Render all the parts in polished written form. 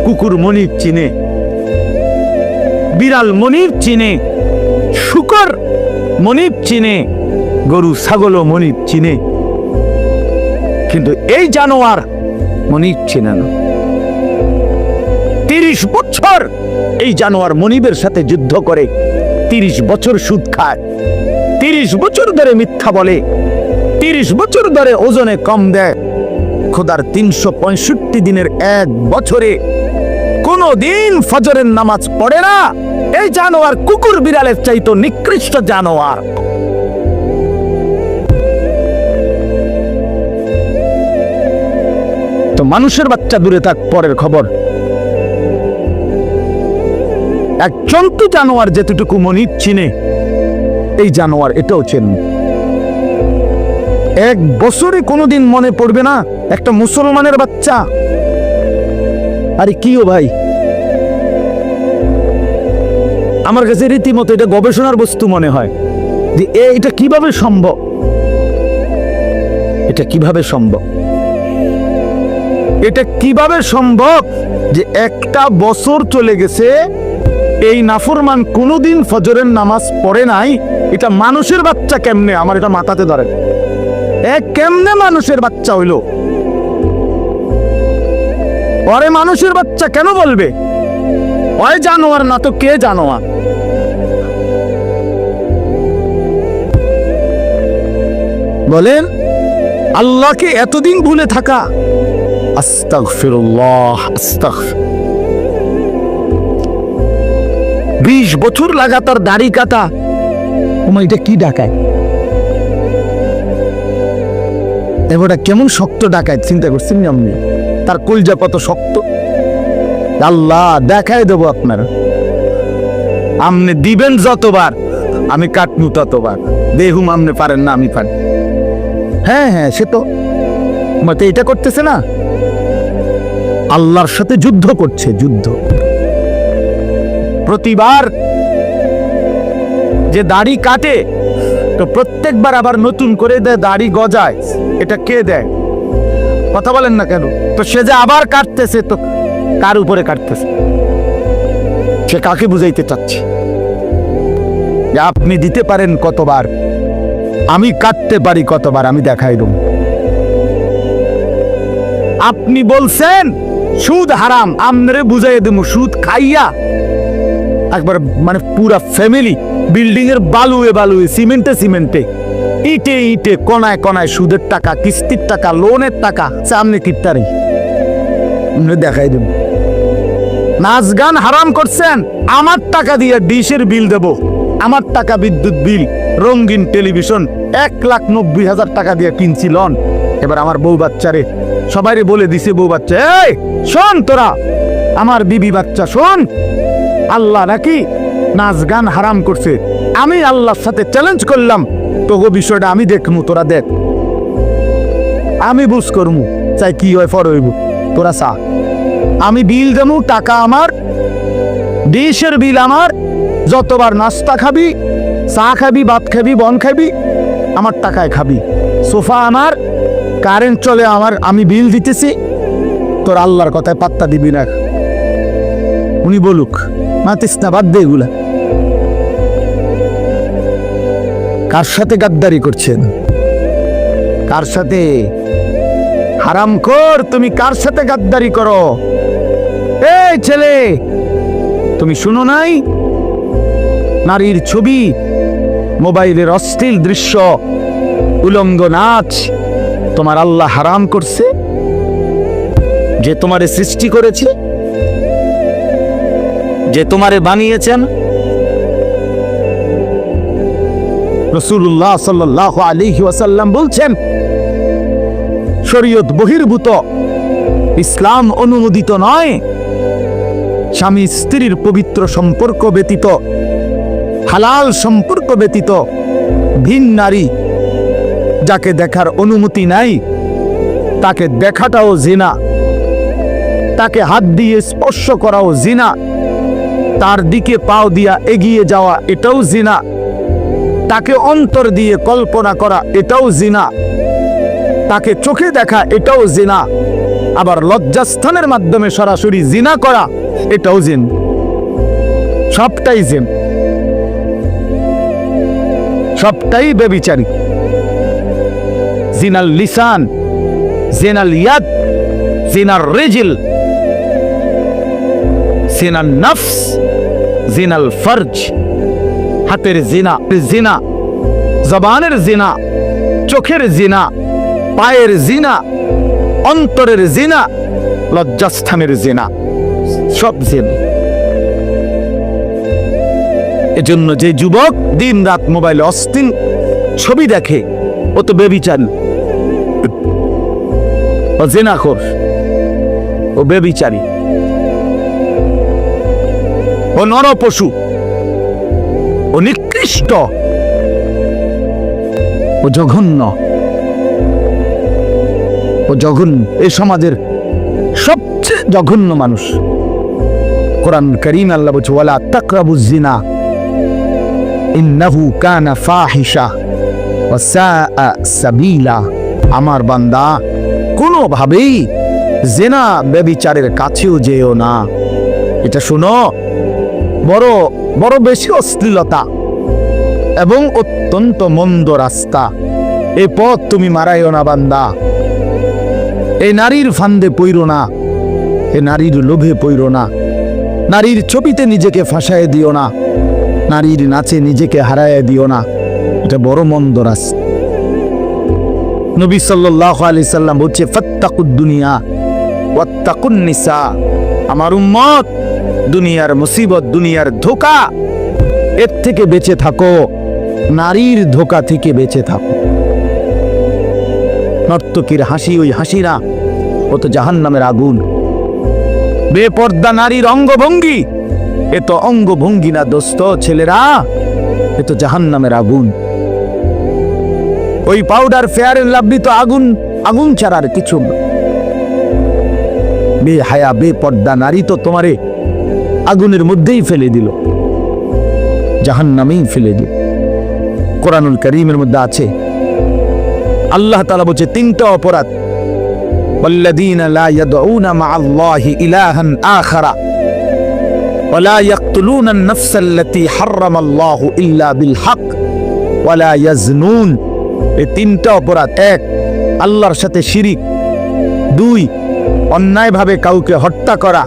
কুকুর মনিব চিনে, বিড়াল মনিব চিনে, শুকর মনিব চিনে, গরু ছাগলও মনিব চিনে, কিন্তু এই জানোয়ার মনিব চিনে না। 30 বছর এই জানোয়ার মনিবের সাথে যুদ্ধ করে, 30 বছর সুদ খায়, 30 বছর ধরে মিথ্যা বলে, 30 বছর ধরে ওজনে কম দেয়। খোদার 365 দিনের এক বছরে কোন দিন ফজরের নামাজ পড়ে না। এই জানোয়ার কুকুর বিড়ালের চাইতো নিকৃষ্ট জানোয়ার। তো মানুষের বাচ্চা দূরে থাক, পরের খবর। এক জন্তু জানোয়ার যেতটুকু মনিব চিনে, এই জানোয়ার এটাও চেনে। এক বছরে কোনোদিন মনে পড়বে না একটা মুসলমানের বাচ্চা। আরে কি ও ভাই, আমার কাছে রীতিমতো এটা গবেষণার বস্তু মনে হয় যে এটা কিভাবে সম্ভব, এটা কিভাবে সম্ভব, এটা কিভাবে সম্ভব যে একটা বছর চলে গেছে এই নাফরমান কোনোদিন ফজরের নামাজ পড়ে নাই। এটা মানুষের বাচ্চা কেমনে, আমার এটা মাথাতে ধরে। কেমনে মানুষের বাচ্চা হইল? পরে মানুষের বাচ্চা কেন বলবে? ওই জানোয়ার না তো কে জানোয়ার? বলেন, আল্লাহকে এতদিন ভুলে থাকা। আস্তাগফিরুল্লাহ, আস্তাগফির। 20 বছর লাগাতার দাড়ি কাটা। ওমা, এটা কি ডাকায়? এবারটা কেমন শক্ত ডাকায়, চিন্তা করছেন আপনি? তার কলজা কত শক্ত। আল্লাহ দেখাই দেবো আপনার, আপনি দিবেন যতবার আমি কাটনু ততবার। দেহুম আপনি পারেন না, আমি পারি। হ্যাঁ হ্যাঁ, সে তো মতে এটা করতেছে না, আল্লাহর সাথে যুদ্ধ করছে, যুদ্ধ। প্রতিবার যে দাড়ি কাটে তো প্রত্যেকবার আবার নতুন করে দেয়, দাড়ি গজায়। এটা কে দেয়? কথা বলেন না কেন? তো সে যে আবার কাটতেছে, তো কার উপরে কাটতেছে? সে কাকে বুঝাইতে চাচ্ছে যে আপনি দিতে পারেন কতবার, আমি কাটতে পারি কতবার, আমি দেখাই দেব। আপনি বলছেন সুদ হারাম, আমরে বুঝাই দেব সুদ খাইয়া একবার মানে পুরা ফ্যামিলি বিল্ডিং এর বালুয়ে বালুয়ে, সিমেন্টে সিমেন্টে, ইটে ইটে, কোনায় কোনায় সুদের টাকা, কিস্তির টাকা, লোনের টাকা সামনে কিত্তারি দেখাই দেব। নাচ গান হারাম করছেন, আমার টাকা দিয়ে ডিশের বিল দেব, আমার টাকা বিদ্যুৎ বিল, রঙিন টেলিভিশন 1,90,000 টাকা দিয়ে কিনছি লন। এবার আমার বউ বাচ্চারে সবাইরে বলে দিছে, বউ বাচ্চা এই শোন, তোরা আমার বিবি বাচ্চা শোন, আল্লাহ নাকি নাচ গান হারাম করছে। আমি আল্লাহর সাথে চ্যালেঞ্জ করলাম, তোগো বিষয়টা আমি দেখমু, তোরা দেখ, আমি বুঝ করমু, চাই কি হয় ফর হইব, তোরা চা। আমি বিল দেবো, টাকা আমার, ডিশের বিল আমার, যতবার নাস্তা খাবি, চা খাবি, ভাত খাবি, বন খাবি, আমার টাকায় খাবি। সোফা আমার, কারেন্ট চলে আমার, আমি বিল দিতেছি, তোর আল্লাহর কথায় পাত্তা দিবি না। উনি বলুক, মাতিস না, বাদ দে এগুলা। কার সাথে গাদ্দারি করছেন? কার সাথে? হারামখোর, তুমি কার সাথে গাদ্দারি করো? এই ছেলে, তুমি শুনো নাই? নারীর ছবি, মোবাইলের অশ্লীল দৃশ্য, উলঙ্গ নাচ তোমার আল্লাহ হারাম করছে, যে তোমারে সৃষ্টি করেছে, যে তোমারে বানিয়েছেন। রাসূলুল্লাহ সাল্লাল্লাহু আলাইহি ওয়াসাল্লাম বলছেন, শরীয়ত বহির্ভূত, ইসলাম অনুমোদিত নয় স্বামী স্ত্রীর পবিত্র সম্পর্ক ব্যতীত, হালাল সম্পর্ক ব্যতীত ভিন নারী যাকে দেখার অনুমতি নাই তাকে দেখাটাও জিনা, তাকে হাত দিয়ে স্পর্শ করাও জিনা, তার দিকে পাও দিয়া এগিয়ে যাওয়া এটাও জিনা, তাকে অন্তর দিয়ে কল্পনা করা এটাও জিনা, তাকে চোখে দেখা এটাও জিনা, আবার লজ্জাস্থানের মাধ্যমে সরাসরি জিনা করা, এটাও জিন। সবটাই জিন, সবটাই ব্যভিচারী। জিনাল লিসান, জিনাল ইয়াদ, জিনার রিজিল, জিনাল নফস, জিনাল ফরজ। হাতের জিনা, জিনা জবানের জিনা, চোখের জিনা, পায়ের জিনা, অন্তরের জিনা, লজ্জাস্থানের জিনা, সব জিনা। এজন্য যে যুবক দিন রাত মোবাইলে অশ্লীল ছবি দেখে, ও তো ব্যভিচারী, ও জিনাখোর, ও ব্যভিচারী, ও নরপশু, ও নিকৃষ্ট, ও জঘন্য, ও জঘন্য, এই সমাজের সবচেয়ে জঘন্য মানুষ। কোরআন কারীম আল্লাহ বলছে, ওয়ালা তাকরাবুজ জিনা ইন্নাহু কানা ফাহিশা ওয়া সাআ সাবিলা। আমার বান্দা, কোনোভাবেই জিনা ব্যভিচারের কাছেও যেও না। এটা শোনো, বড় বড় বেশি অশ্লীলতা এবং অত্যন্ত মন্দ রাস্তা। এই পথ তুমি মারাইও না বান্দা। এই নারীর ফান্দে পইরো না, এই নারীর লোভে পইরো না, নারীর ছবিতে নিজেকে ফাঁসায় দিও না, নারীর নাচে নিজেকে হারায় দিও না। এটা বড় মন্দ রাস্তা। নবী সাল্লাল্লাহু আলাইহি সাল্লাম বলছে, ফাত্তাকুদ দুনিয়া ওয়াত্তাকুন নিসা। আমার উম্মত, দুনিয়ার মুসিবত, দুনিয়ার ধোঁকা, এর থেকে বেঁচে থাকো, নারীর ধোঁকা থেকে বেঁচে থাকো। নর্তকীর হাসি ওই হাসি না, ও তো জাহান্নামের আগুন। বেপর্দা নারীর অঙ্গভঙ্গি, এ তো অঙ্গভঙ্গি না দোস্ত ছেলেরা, এ তো জাহান্নামের আগুন। ওই পাউডার ফেয়ার এন্ড লাভলি তো আগুন, আগুন ছাড়ার কিছু না। বেহায়া বেপর্দা নারী তো তোমারে আগুনের মধ্যেই ফেলে দিল, জাহান্নামেই ফেলে দিল। কোরআনুল কারীমের মধ্যে আছে, আল্লাহ তাআলা বলছে তিনটা অপরাধ, ওয়াল্লাযীনা লা ইয়াদউনা মা'আল্লাহি ইলাহান আখারা ওয়া লা ইয়াকতুলুনা আন-নাফসাল্লাতী হারামাল্লাহু ইল্লা বিল হক ওয়া লা ইয়াজনুন। এই তিনটা অপরাধ। এক, আল্লাহর সাথে শিরিক। দুই, অন্যায়ভাবে কাউকে হত্যা করা।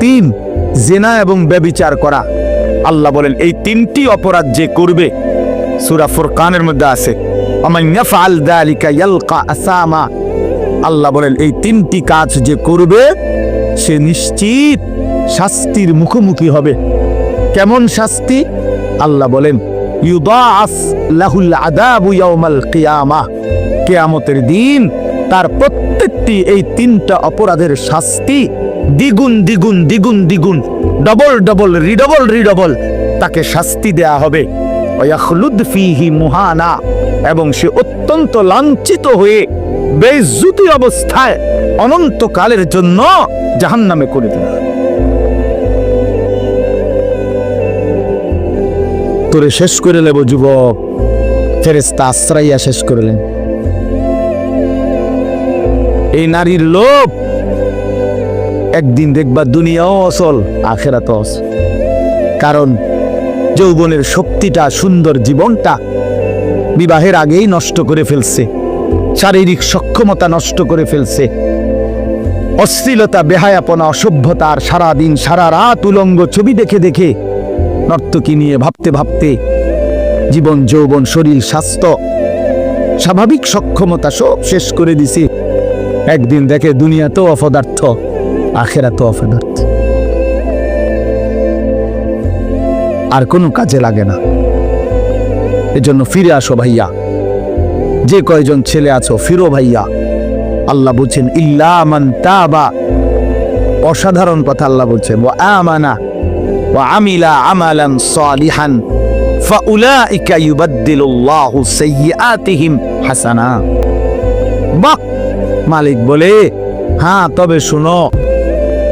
তিন, জিনা এবং ব্যভিচার করা। আল্লাহ বলেন এই তিনটি অপরাধ যে করবে, সূরা ফুরকানের মধ্যে আছে, আমান ইয়াফআল যালিকা ইয়ালকা আসামা। আল্লাহ বলেন এই তিনটি কাজ যে করবে, সে নিশ্চিত শাস্তির মুখোমুখি হবে। কেমন শাস্তি? আল্লাহ বলেন, ইউদাআফ লাহুল আযাবু ইয়াউমাল কিয়ামাহ। কিয়ামতের দিন তার প্রত্যেকটি এই তিনটা অপরাধের শাস্তি দ্বিগুণ দ্বিগুণ দ্বিগুণ দ্বিগুণ, ডবল ডবল রিডবল রিডবল তাকে শাস্তি দেয়া হবে। ওয়াখলুদ ফীহি মুহানা, এবং সে অত্যন্ত লাঞ্ছিত হয়ে বেইজ্জতি অবস্থায় অনন্তকালের জন্য জাহান্নামে করে দেবে। তোরে শেষ করে নেব যুবক, ফেরেশতা আশ্রাইয়া শেষ করলেন। এই নারীর লোভ, একদিন দেখবা দুনিয়াও অসল, আখিরাতও অসল। কারণ যৌবনের শক্তিটা, সুন্দর জীবনটা বিবাহের আগেই নষ্ট করে ফেলছে, শারীরিক সক্ষমতা নষ্ট করে ফেলছে। অশ্লীলতা, বেহায়াপনা, অসভ্যতা, আর সারাদিন সারা রাত উলঙ্গ ছবি দেখে দেখে, নর্তকী নিয়ে ভাবতে ভাবতে জীবন, যৌবন, শরীর, স্বাস্থ্য, স্বাভাবিক সক্ষমতা সব শেষ করে দিছে। একদিন দেখে দুনিয়া তো অপদার্থ, আখিরাত তো অপদার্থ, আর কোনো কাজে লাগে না। এজন্য ফিরে আসো ভাইয়া, যে কয়জন ছেলে আছো ফিরো ভাইয়া। আল্লাহ বলছেন ইল্লা মান তাবা, অসাধারণ কথা আল্লাহ বলছেন, ওয়া আমানা ওয়া আমিলা আমালান সালিহান ফাউলাইকা ইউবাদদিলুল্লাহু সাইয়্যাতিহিম হাসানা। বাহ! মালিক বলে, হ্যাঁ তবে শুনো,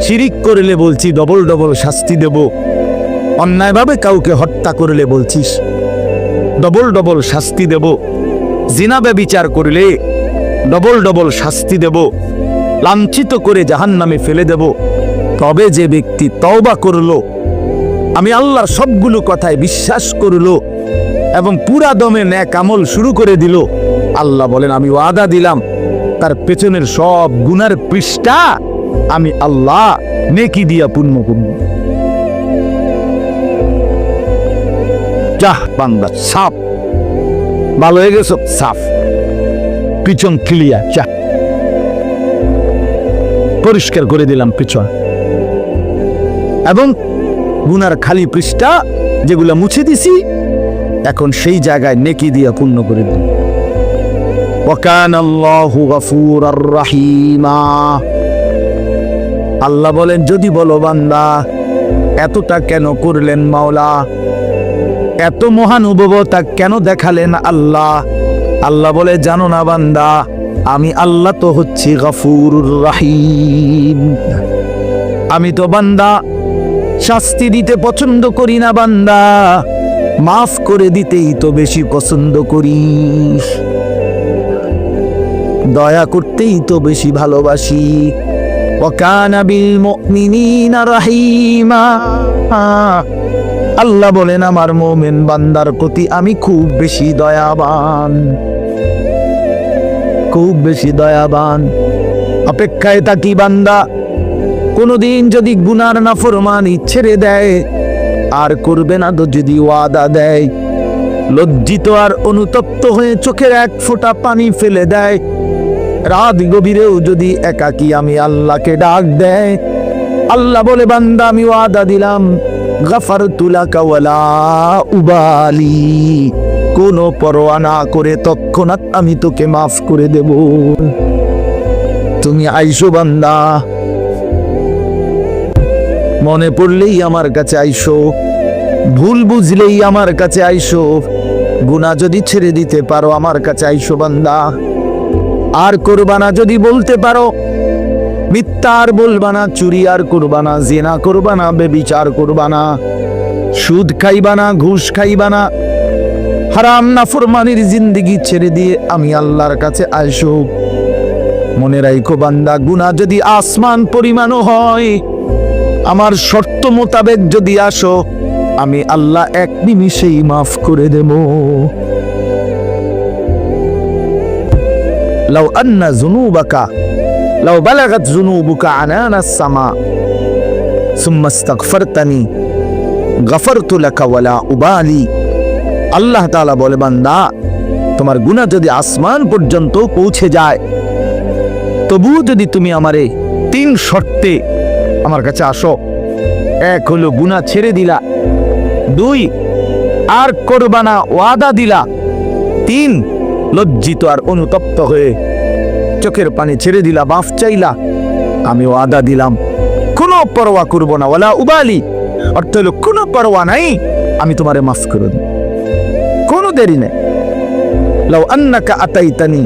শিরিক করলে বলছি ডবল ডবল শাস্তি দেব, অন্যায়ভাবে কাউকে হত্যা করলে বলছিস ডবল ডবল শাস্তি দেব, জিনা ব্যভিচার করলে ডবল ডবল শাস্তি দেব, লাঞ্ছিত করে জাহান্নামে ফেলে দেব। তবে যে ব্যক্তি তওবা করলো, আমি আল্লাহর সবগুলো কথায় বিশ্বাস করলো এবং পুরা দমে নেক আমল শুরু করে দিল, আল্লাহ বলেন আমি ওয়াদা দিলাম তার পেছনের সব গুনার পৃষ্ঠা আমি আল্লাহ নেকি দিয়া পূর্ণ করব। যাহ বান্দা, সাফ ভালো হয়ে গেছ, সাফ পিছন ক্লিয়ার, যা পরিষ্কার করে দিলাম পিছন, এবং গুনার খালি পৃষ্ঠা যেগুলা মুছে দিছি এখন সেই জায়গায় নেকি দিয়া পূর্ণ করে দিন। ওয়াকান আল্লাহু গফুরার রহিমা। আল্লাহ বলেন যদি বলো বান্দা এতটা কেন করলেন মাওলা, এত মহানুভবতা কেন দেখালেন আল্লাহ, আল্লাহ বলে জানো না বান্দা আমি আল্লাহ তো হচ্ছি গফুরুর রহিম। আমি তো বান্দা শাস্তি দিতে পছন্দ করি না বান্দা, মাফ করে দিতেই তো বেশি পছন্দ করি, দয়া করতেই তো বেশি ভালোবাসি। ওয়াকানা বিল মুমিনিনা রাহিমা। আল্লাহ বলেন আমার মুমিন বান্দার প্রতি আমি খুব বেশি দয়াবান, খুব বেশি দয়াবান। অপেক্ষায় থাকি বান্দা কোনদিন যদি গুনার নাফরমানি ছেড়ে দেয় আর করবে না তো যদি ওয়াদা দেয়, লজ্জিত আর অনুতপ্ত হয়ে চোখের এক ফোঁটা পানি ফেলে দেয়, রাত গভীরেও যদি একাকী আমি আল্লাহকে ডাক দেয়, আল্লাহ বলে বান্দা আমি ওয়াদা দিলাম গাফারতু লাকা ওয়ালা উবালি, কোনো পরোয়া না করে তৎক্ষণাৎ আমি তোকে মাফ করে দেব। তুমি আইসো বান্দা, মনে পড়লেই আমার কাছে আইসো, ভুল বুঝলেই আমার কাছে আইসো, গুনাহ যদি ছেড়ে দিতে পারো আমার কাছে আইসো বান্দা। আর করবানা যদি বলতে পারো, মিথ্যা আর বলবানা, চুরি আর করবানা, জিনা করবানা, বেবিচার করবানা, সুদ খাইবানা, ঘুষ খাইবানা, হারাম নাফরমানির জিন্দেগি ছেড়ে দিয়ে আমি আল্লাহর কাছে আইসো। মনে রাখো বান্দা গুনাহ যদি আসমান পরিমাণও হয়, আমার শর্ত মোতাবেক যদি আসো আমি আল্লাহ এক নিমিষেই মাফ করে দেব। লাউ আন্না যুনুবাকা লাউ বালাগাত যুনুবুকা আনানাস সামা সুম্মা ইস্তাগফারতানি গফারতু লাকা ওয়ালা উবালি। আল্লাহ তাআলা বলে বান্দা তোমার গুনাহ যদি আসমান পর্যন্ত পৌঁছে যায়, তবুও যদি তুমি আমারে 3 শর্তে আমার কাছে আসো, 1 হলো গুনাহ ছেড়ে দিলা, 2 আর করবানা ওয়াদা দিলা, 3 লজ্জিত আর অনুতপ্ত হয়ে চোখের পানি ছেড়ে দিলা, মাফ চাইলা, আমি ওয়াদা দিলাম কোনো পরোয়া করব না, ওয়ালা উবালি অর্থ হলো কোনো পরোয়া নাই, আমি তোমারে মাফ করে দেব, কোনো দেরি নেই। লাউ আন্নাকা আতাইতানি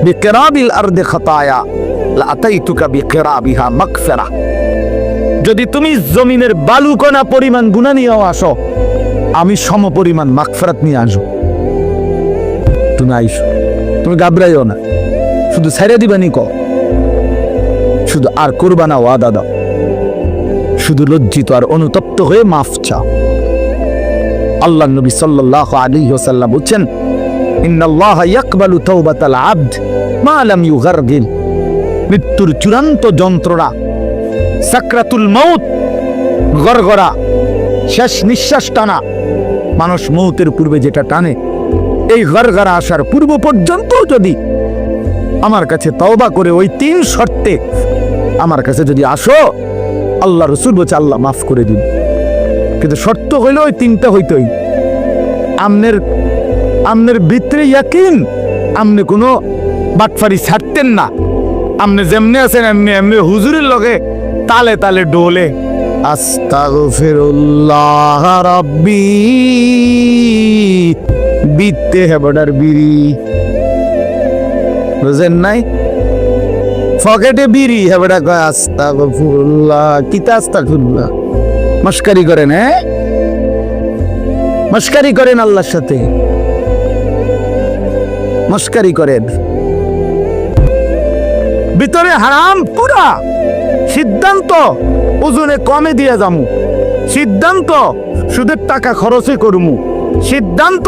বিকিরাবিল আরদি খাতায়া লা আতাইতুকা বিকিরাবিহা মাগফিরা। যদি তুমি জমিনের বালুকণা পরিমাণ গুনাহ নিয়ে আসো, আমি সম পরিমাণ মাগফিরাত নিয়ে আসবো। তুমি আইসো, তুমি ঘাবড়াইও না, শুধু ছেড়ে দিবানি ক, শুধু আর করবা না ওয়াদা দাও, শুধু লজ্জিত আর অনুতপ্ত হয়ে মাফ চাও। আল্লাহ নবী সাল্লাল্লাহু আলাইহি ওয়াসাল্লাম বলেন ইন্নাল্লাহা ইয়াকবালু তাওবাতাল আবদ মা লাম ইউগারগিল। মৃত্যুর চূড়ান্ত যন্ত্রণা, সাকরাতুল মাউত, গরগরা, শেষ নিঃশ্বাস টানা, মানুষ মৌতের পূর্বে যেটা টানে, এই গরগরা আসার পূর্ব পর্যন্ত যদি আমার কাছে তওবা করে ওই 3 শর্তে আমার কাছে যদি আসো, আল্লাহ রাসূল বলছে আল্লাহ মাফ করে দিন। কিন্তু শর্ত হইল ওই 3টা হইতই। আমনের ভিতরে ইয়াকিন, আমনে কোনো বাটফারি ছাড়তেন না, আমনে যেমনি আছেন এমনি হুজুরের লগে তালে তালে ডোলে আস্তাগফিরুল্লাহ রাব্বি বিতে হেবডার বিড়ি, বুঝেন নাই? পকেটে বিড়ি, হেবডা কয় আস্তাগফিরুল্লাহ, কিতা আস্তাগফিরুল্লাহ, মস্কারি করেন, হ্যাঁ মস্কারি করেন, আল্লাহর সাথে মস্কারি করেন। ভিতরে হারাম পুরা। সিদ্ধান্ত ওজনে কমে দিয়ে যামু, সিদ্ধান্ত সুদের টাকা খরচে করমু, সিদ্ধান্ত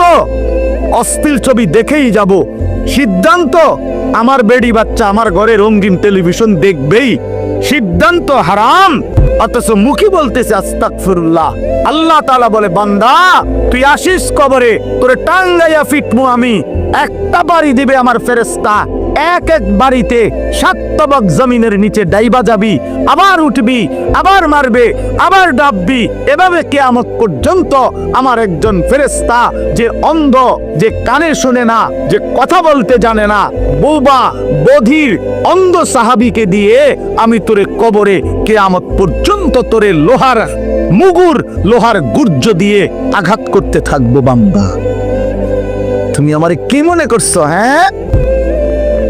অশ্লীল ছবি দেখেই যাব, সিদ্ধান্ত আমার বেডি বাচ্চা আমার ঘরে রঙিন টেলিভিশন দেখবেই, সিদ্ধান্ত হারাম। অথচ মুখী বলতেছে আস্তাগফিরুল্লাহ। আল্লাহ তাআলা বলে, বান্দা তুই আসিস কবরে, তোরে টাঙ্গাইয়া ফিটমু আমি। একটা বাড়ি দিবে আমার ফেরেশতা, এক এক বাড়িতে 7 তবক জমিনের নিচে ডাইবা যাবি, আবার উঠবি, আবার মারবে, আবার ডাববি। এভাবে কিয়ামত পর্যন্ত আমার একজন ফেরেশতা, যে অন্ধ, যে কানে শুনে না, যে কথা বলতে জানে না, বোবা বধির অন্ধ সাহাবীকে দিয়ে আমি তোরে কবরে কিয়ামত পর্যন্ত তোরে লোহার মুগুর, লোহার গুর্জ দিয়ে আঘাত করতে থাকবো। বান্দা তুমি আমারে কি মনে করছো? হ্যাঁ,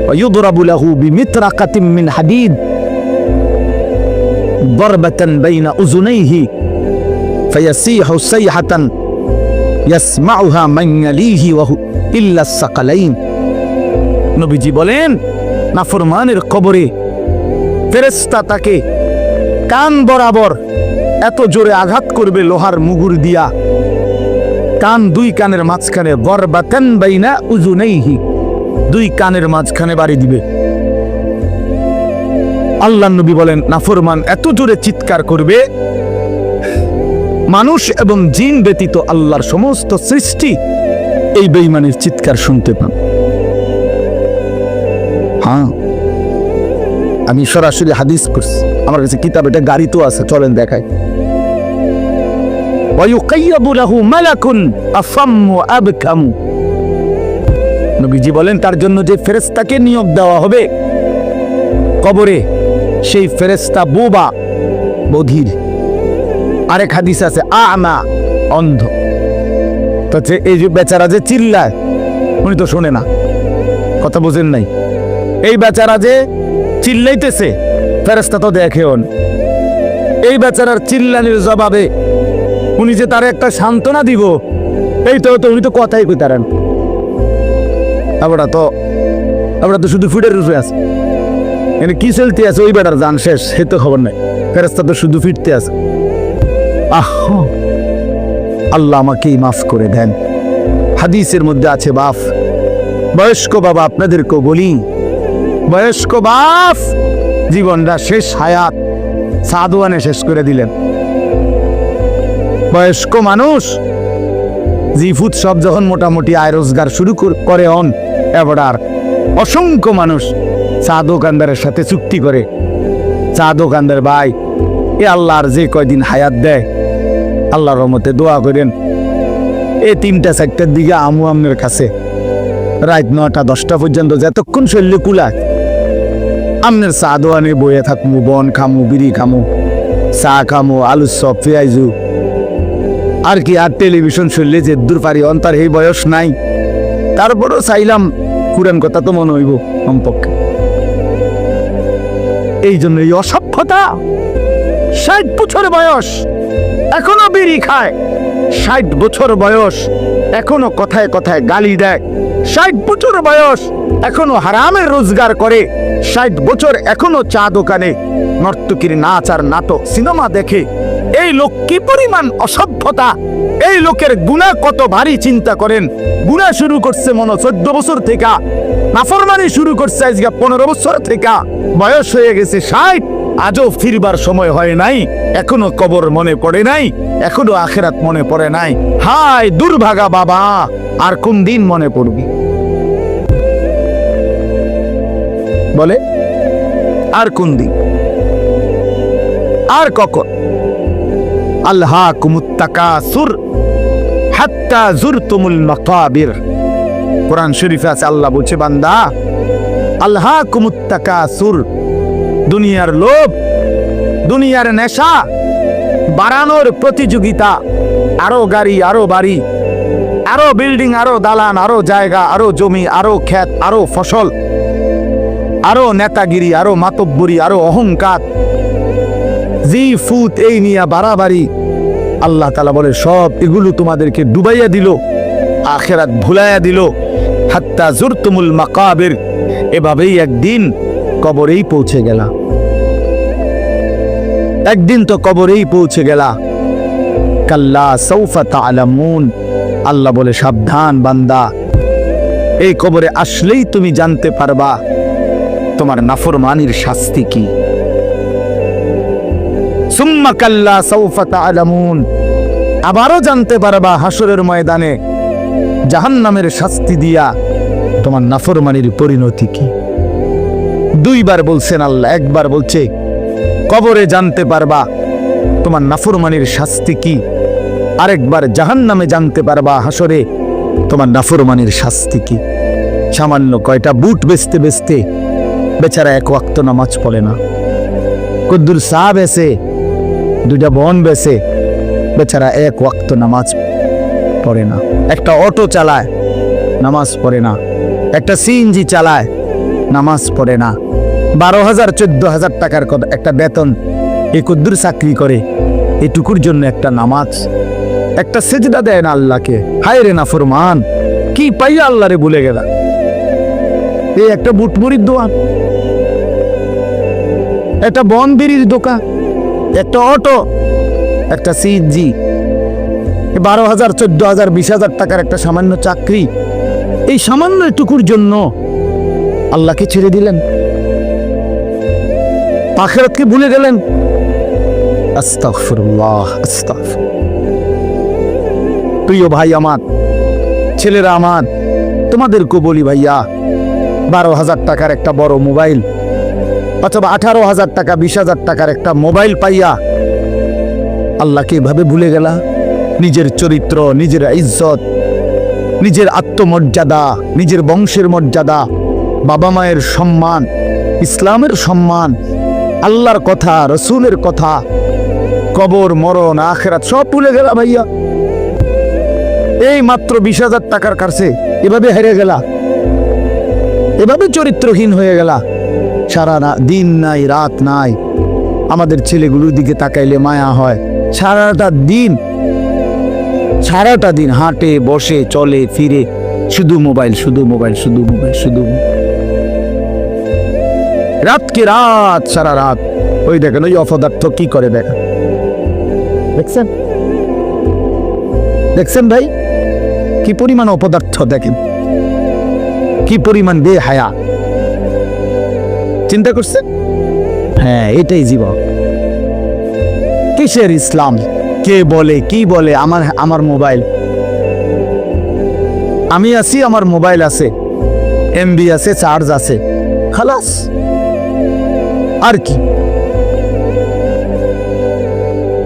ويضرب له بمطرقة من حديد ضربة بين أذنيه فيصيح صيحة يسمعها من يليه وهو إلا الثقلين। নবীজি বলেন, নাফরমানের কবরে ফেরেশতা তাকে কান বরাবর এত জোরে আঘাত করবে লোহার মুগুর দিয়া, কান, 2 কানের মাঝখানে, বরবাতান বাইনা উযুনাইহি, 2 কানের মাঝখানে বাড়ি দিবে। আল্লাহর নবী বলেন, নাফরমান এত জোরে চিৎকার করবে, মানুষ এবং জিন ব্যতীত আল্লাহর সমস্ত সৃষ্টি এই বেঈমানের চিৎকার শুনতে পান। হ্যাঁ, আমি সরাসরি হাদিস পড়ছি, আমার কাছে কিতাব, এটা গাড়িতেও আছে, চলেন দেখাই। ওয়ায়ুকাইয়াবু লাহু মালাকুন আসাম্মু আবকামু। নবীজি বলেন, তার জন্য যে ফেরেশতাকে নিয়োগ দেওয়া হবে কবরে, সেই ফেরেশতা বোবা বধির। আরেক হাদিস আছে আমা, অন্ধ। তো এই যে বেচারা যে চিল্লায়, উনি তো শোনে না, কথা বোঝেন নাই। এই বেচারা যে চিল্লাইতেছে, ফেরেশতা তো দেখেও না। এই বেচারার চিল্লানির জবাবে উনি যে তার একটা সান্ত্বনা দিব, এই তো উনি তো কথাই কইতারেন। আমরা তো শুধু ফিটের রূপে আছে, এনে কি চলতে আছে ওই বেটার জান শেষ, সে তো খবর নাই। ফেরেশতা তো শুধু ফিরতে আছে। আল্লাহ আমাকেই মাফ করে দেন। হাদিসের মধ্যে আছে, বাপ, বয়স্ক বাবা, আপনাদেরকেও বলি, বয়স্ক বাপ জীবনটা শেষ হায়াত সাদওয়ানে শেষ করে দিলেন। বয়স্ক মানুষ জিফুত সব যখন মোটামুটি আয় রোজগার শুরু করে হন, এবার অসংখ্য মানুষ চা দোকানদারের সাথে চুক্তি করে, চা দোকানদার ভাই, এ আল্লাহর যে কয়দিন হায়াত দেয়, আল্লাহর রহমতে দোয়া করেন, এই 3টা-4টার দিকে আমু আমনের কাছে রাত 9টা-10টা পর্যন্ত যতক্ষণ শরীরে কুলায় আমনের চা দোয়ানে বয়ে থাকমু, বন খামু, বিড়ি খামু, চা খামু, আলু চপ, পেঁয়াজু, আর কি। আর টেলিভিশন শুনলে যে দূর পারি, অন্তর এই বয়স নাই, তারপরও চাইলাম পুরান কথা তো মনে হইব কমপক্ষে। এই জন্য এই অসভ্যতা। 60 বছর বয়স এখনো বিড়ি খায়, 60 বছর বয়স এখনো কথায় কথায় গালি দেয়, 60 বছর বয়স এখনো হারামের রোজগার করে, 60 বছর এখনো চা দোকানে নর্তকীর নাচ আর নাটক সিনেমা দেখে। এই লোক কি পরিমাণ অসভ্যতা! এই লোকের গুনাহ কত ভারী চিন্তা করেন। গুনাহ শুরু করছে মনে 14 বছর থেকে, নাফরমানি শুরু করছে আজকে 15 বছর থেকে, বয়স হয়ে গেছে 60, আজও ফিরবার সময় হয় নাই, এখনো কবর মনে পড়ে নাই, এখনো আখিরাত মনে পড়ে নাই। হায় দুর্ভাগা বাবা, আর কোন দিন মনে পড়বি? বলে আর কোন দিন, আর কখন? আলহাকুমুত তাকাসুর হাত্তা যুরতুমুল মাকাবির। কোরআন শরীফে আছে, আল্লাহ বলছে, বান্দা আলহাকুমুত তাকাসুর, দুনিয়ার লোভ, দুনিয়ার নেশা, বাড়ানোর প্রতিযোগিতা, আরো গাড়ি, আরো বাড়ি, আরো বিল্ডিং, আরো দালান, আরো জায়গা, আরো জমি, আরো ক্ষেত, আরো ফসল, আরো নেতাগিরি, আরো মাতব্বরি, আরো অহংকার, জি ফুত, এই নিয়ে বাড়াবাড়ি। আল্লাহ তাআলা বলে, সব এগুলো তোমাদেরকে ডুবাইয়া দিল, আখিরাত ভুলাইয়া দিল। হাত্তা যুরতুমুল মাকাবির, এভাবেই একদিন কবরেই পৌঁছে গেলা, একদিন তো কবরেই পৌঁছে গেলা। কাল্লা সাউফা তা'লামুন, আল্লাহ বলে সাবধান বান্দা, এই কবরে আসলেই তুমি জানতে পারবা তোমার নাফরমানির শাস্তি কি। সুম্মা কাল্লা সাউফা তা'লামুন, আবারও জানতে পারবা হাসরের ময়দানে জাহান্নামের শাস্তি দিয়া তোমার নাফরমানির পরিণতি কি। দুইবার বলছেন আল্লাহ, একবার বলছে কবরে জানতে পারবা তোমার নাফরমানির শাস্তি কি, আরেকবার জাহান্নামে জানতে পারবা হাসরে তোমার নাফরমানির শাস্তি কি। সামান্য কয়টা বুট বেচতে বেচতে বেচারা এক ওয়াক্ত নামাজ পড়ে না, কদ্দুর চা বেচে, দুইটা বন বেচে, বেচারা এক ওয়াক্ত নামাজ পড়ে না। একটা অটো চালায়, নামাজ পড়ে না। একটা সিএনজি চালায়, নামাজ পড়ে না। 12,000 14,000 টাকার একটা বেতন, এই কদ্দুর চাকরি করে, এটুকুর জন্য একটা নামাজ, একটা সেজদা দেয় না আল্লাহকে। হায় রে নাফরমান, কি পাইয়া আল্লাহরে ভুলে গেলা। এই একটা বুটমুড়ির দোকান, একটা বন বিড়ির দোকান, একটা অটো, একটা সিএনজি, 12,000 14,000 20,000 টাকার একটা সামান্য চাকরি, এই সামান্য এটুকুর জন্য আল্লাহকে ছেড়ে দিলেন, আখিরাতকে ভুলে গেলেন। আস্তাগফিরুল্লাহ, আস্তাগফিরুল্লাহ। প্রিয় ভাই আমার, ছেলেরা আমার, তোমাদেরকে বলি ভাইয়া, 12,000 টাকার একটা বড় মোবাইল অথবা 18,000 টাকা 20,000 টাকার একটা মোবাইল পাইয়া আল্লাহকে এভাবে ভুলে গেলা। নিজের চরিত্র, নিজের ইজ্জত, নিজের আত্মমর্যাদা, নিজের বংশের মর্যাদা, বাবা মায়ের সম্মান, ইসলামের সম্মান, আল্লাহর কথা, রসুলের কথা, কবর, মরণ, আখিরাত সব ভুলে গেলা ভাইয়া। এই মাত্র 20,000 টাকার কাছে এভাবে হেরে গেলা, এভাবে চরিত্রহীন হয়ে গেলা। সারা দিন নাই, রাত নাই। আমাদের ছেলেগুলোর দিকে তাকাইলে মায়া হয়। সারাটা দিন হাঁটে, বসে, চলে, ফিরে, শুধু মোবাইল, শুধু মোবাইল, শুধু মোবাইল, শুধু রাতকে রাত, সারা রাত। ওই দেখেন ওই অপদার্থ কি করে, দেখেন, দেখছেন, দেখছেন ভাই, কি পরিমাণ অপদার্থ, দেখেন কি পরিমাণ বেহায়া। চিন্তা করছেন? হ্যাঁ, এটাই জীবন। কিসের ইসলাম? কে বলে, কি বলে, আমার মোবাইল, আমি আছি, আমার মোবাইল আছে, এমবি আছে, চার্জ আছে, খালাস। আর কি,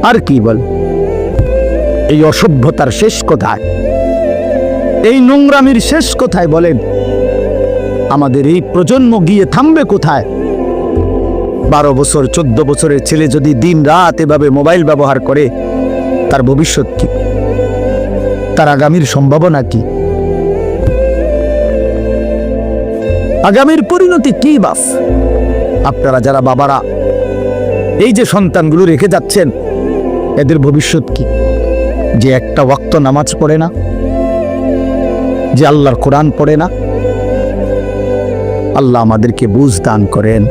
আর কি বল? এই অসভ্যতার শেষ কোথায়? এই নোংরামির শেষ কোথায় বলেন? আমাদের এই প্রজন্ম গিয়ে থামবে কোথায়? 12 বছর 14 বছরের ছেলে যদি দিন রাত এভাবে মোবাইল ব্যবহার করে, তার ভবিষ্যৎ কি? তার আগামীর সম্ভাবনা কি? আগামীর পরিণতি কি বাস? আপনারা যারা বাবারা এই যে সন্তানগুলো রেখে যাচ্ছেন, এদের ভবিষ্যৎ কি? যে একটা ওয়াক্ত নামাজ পড়ে না, যে আল্লাহর কোরআন পড়ে না। আল্লাহ আমাদেরকে বুঝ দান করেন,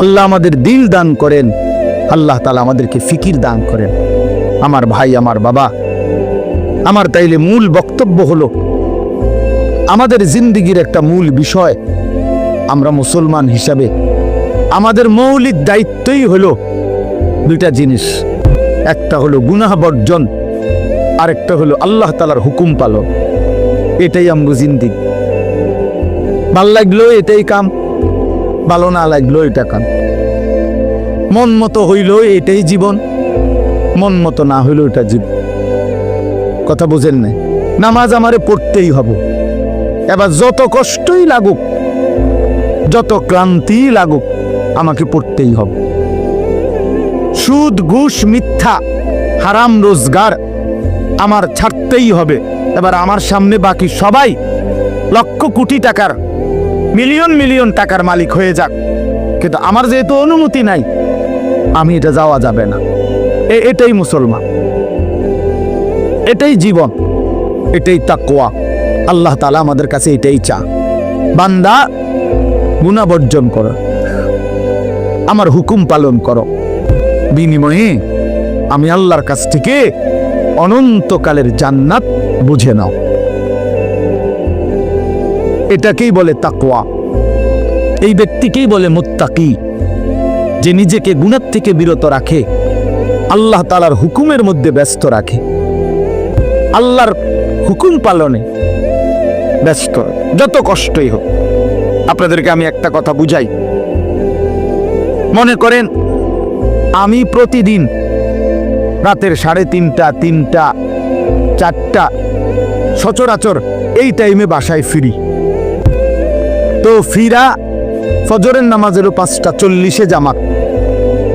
আল্লাহ আমাদের দিল দান করেন, আল্লাহ তাআলা আমাদেরকে ফিকির দান করেন। আমার ভাই, আমার বাবা, আমার তাইলে মূল বক্তব্য হলো, আমাদের জিন্দেগির একটা মূল বিষয়, আমরা মুসলমান হিসাবে আমাদের মৌলিক দায়িত্বই হলো দুইটা জিনিস। একটা হলো গুনাহ বর্জন, আরেকটা হলো আল্লাহ তাআলার হুকুম পালন। এটাই আমগো জিন্দেগি। ভাল লাগলো এটাই কাম, ভালো না লাগলো এটা কাম। মন মতো হইল এটাই জীবন, মন মতো না হইল এটা জীবন। কথা বুঝেন না? নামাজ আমারে পড়তেই হবে, এবার যত কষ্টই লাগুক, যত ক্লান্তি লাগুক, আমাকে পড়তেই হবে। সুদ, ঘুষ, মিথ্যা, হারাম রোজগার আমার ছাড়তেই হবে। এবার আমার সামনে বাকি সবাই লক্ষ কোটি টাকার, মিলিয়ন মিলিয়ন টাকার মালিক হয়ে যাক, কিন্তু আমার যেহেতু অনুমতি নাই, আমি এটা যাওয়া যাবে না। এটাই মুসলমান, এটাই জীবন, এটাই তাকওয়া। আল্লাহ তাআলা আমাদের কাছে এটাই চা, বান্দা গুনাহ বর্জন করো। আমার হুকুম পালন করো, বিনিময়ে আমি আল্লাহর কাছ থেকে অনন্তকালের জান্নাত বুঝে নাও। এটাকেই বলে তাকওয়া, এই ব্যক্তিকেই বলে মুত্তাকি, যে নিজেকে গুনাহ থেকে বিরত রাখে, আল্লাহ তাআলার হুকুমের মধ্যে ব্যস্ত রাখে, আল্লাহর হুকুম পালনে ব্যস্ত, যত কষ্টই হোক। আপনাদেরকে আমি একটা কথা বুঝাই। মনে করেন আমি প্রতিদিন রাতের 3:30, 3টা, 4টা সচরাচর এই টাইমে বাসায় ফিরি। তো ফিরা ফজরের নামাজেরও 5:40 জামাত,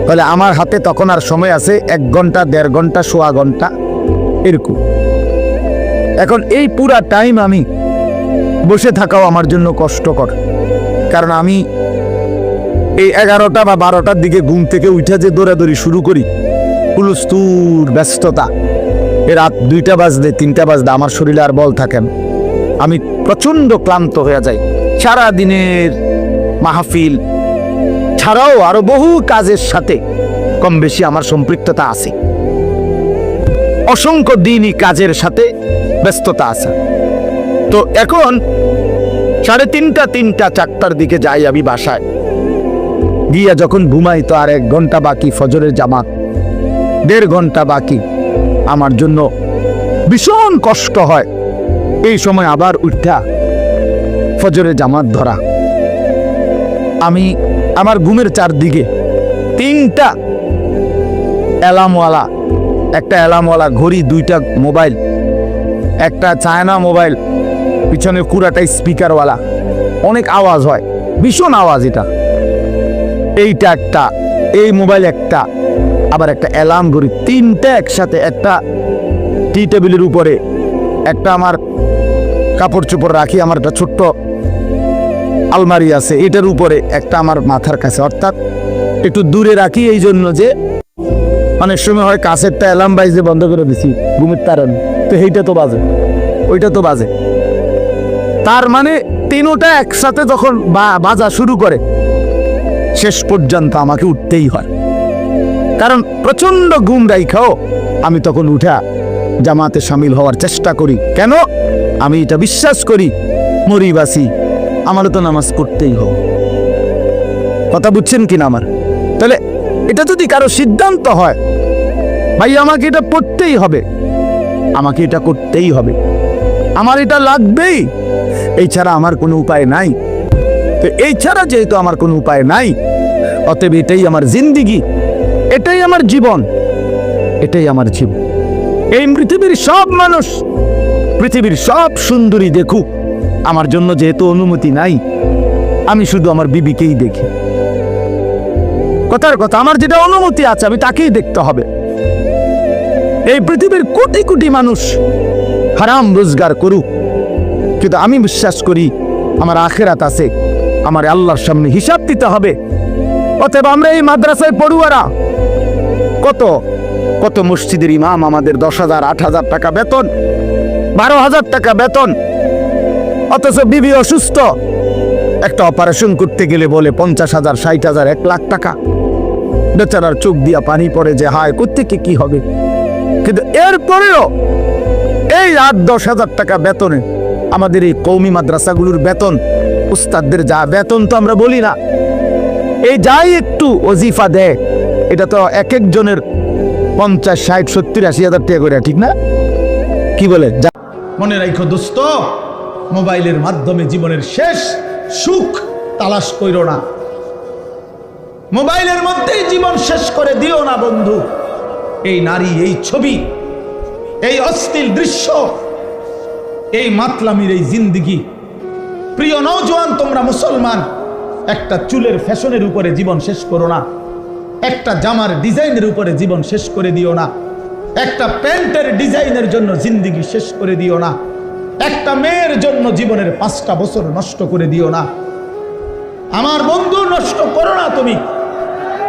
তাহলে আমার হাতে তখন আর সময় আছে 1 ঘন্টা, 1.5 ঘন্টা, সোয়া ঘন্টা এরকম। এখন এই পুরা টাইম আমি বসে থাকাও আমার জন্য কষ্টকর, কারণ আমি এই 11টা বা 12টার দিকে ঘুম থেকে উঠে যে দৌড়াদৌড়ি শুরু করি, হুলস্থুল ব্যস্ততা, রাত 2টা বাজলে 3টা বাজলে আমার শরীরে আর বল থাকেন, আমি প্রচন্ড ক্লান্ত হয়ে যাই। সারা দিনের মাহফিল ছাড়াও আরো বহু কাজের সাথে কম বেশি আমার সম্পৃক্ততা আছে, অসংখ্য দিনই কাজের সাথে ব্যস্ততা আছে। তো এখন 3:30, 3টা, 4টার দিকে যাই আমি বাসায়, গিয়া যখন ঘুমাই তো আর 1 ঘন্টা বাকি ফজরের জামাত, 1.5 ঘন্টা বাকি। আমার জন্য ভীষণ কষ্ট হয় এই সময় আবার উঠা ফজরের জামাত ধরা। আমি আমার ঘুমের চারদিকে 3টা অ্যালার্মওয়ালা, একটা অ্যালার্মওয়ালা ঘড়ি, 2টা মোবাইল, একটা চায়না মোবাইল, পিছনে পুরাটাই স্পিকারওয়ালা, অনেক আওয়াজ হয়, ভীষণ আওয়াজ। এটা এইটা একটা, এই মোবাইল একটা, আবার একটা অ্যালার্ম ঘড়ি, 3টা একসাথে। একটা টি টেবিলের উপরে, একটা আমার কাপড় চোপড় রাখি, আমার একটা ছোট্ট আলমারি আছে, এটার উপরে একটা আমার মাথার কাছে, অর্থাৎ একটু দূরে রাখি এই জন্য যে অনেক সময় হয় কাছেরটা অ্যালার্ম বাইজে বন্ধ করে দিছি ঘুমের তারান, তো এইটা তো বাজে, ওইটা তো বাজে। তার মানে 3টা একসাথে যখন বাজা শুরু করে, শেষ পর্যন্ত আমাকে উঠতেই হয়, কারণ প্রচন্ড ঘুম রাইখাও আমি তখন উঠা জামাতে শামিল হওয়ার চেষ্টা করি। কেন? আমি এটা বিশ্বাস করি, মরিবাসি আমারও তো নামাজ পড়তেই হবে। কথা বুঝছেন কিনা আমার? তাহলে এটা যদি কারো সিদ্ধান্ত হয়, ভাই আমাকে এটা পড়তেই হবে, আমাকে এটা করতেই হবে, আমার এটা লাগবেই, এই ছাড়া আমার কোনো উপায় নাই। তো এই ছাড়া যেহেতু আমার কোনো উপায় নাই, অতএব এটাই আমার জিন্দিগি, এটাই আমার জীবন, এটাই আমার জীবন। এই পৃথিবীর সব মানুষ, পৃথিবীর সব সুন্দরী দেখুক, আমার জন্য যেহেতু অনুমতি নাই, আমি শুধু আমার বিবিকেই দেখি। কথার কথা, আমার যেটা অনুমতি আছে আমি তাকেই দেখতে হবে। এই পৃথিবীর কোটি কোটি মানুষ হারাম রোজগার করুক, কিন্তু আমি বিশ্বাস করি আমার আখিরাত আছে, আমার আল্লাহর সামনে হিসাব দিতে হবে। অতএব আমরা এই মাদ্রাসায় পড়ুয়ারা, কত কত মসজিদের ইমাম, আমাদের 10,000, 8,000 টাকা বেতন, 12,000 টাকা বেতন, অথচ বিবি অসুস্থ, একটা অপারেশন করতে গেলে বলে 50,000, 60,000, 1 লাখ টাকা। বেচারার চোখ দিয়া পানি পড়ে যে হায় কোত্থেকে কি হবে। কিন্তু এরপরেও এই 8-10,000 টাকা বেতনে আমাদের এই কওমি মাদ্রাসাগুলোর বেতন, উস্তাদদের যা বেতন তো আমরা বলি না, এই যাই একটু ওজিফা দেয়, এটা তো এক একজনের 50, 60, 70, 80,000 টাকা করে, ঠিক না? কি বলে? মনে রাখো দোস্ত, মোবাইলের মাধ্যমে জীবনের শেষ সুখ তালাশ কইরো না, মোবাইলের মধ্যেই জীবন শেষ করে দিও না বন্ধু। এই নারী, এই ছবি, এই অশ্লীল দৃশ্য, এই মাতলামির এই জিন্দিগি। প্রিয় নওজোয়ান, তোমরা মুসলমান, একটা চুলের ফ্যাশনের উপরে জীবন শেষ করো না, একটা জামার ডিজাইনের উপরে জীবন শেষ করে দিও না, একটা প্যান্টের ডিজাইনের জন্য জিন্দিগি শেষ করে দিও না, একটা মেয়ের জন্য জীবনের 5টা বছর নষ্ট করে দিও না। আমার বন্ধু, নষ্ট করো না তুমি।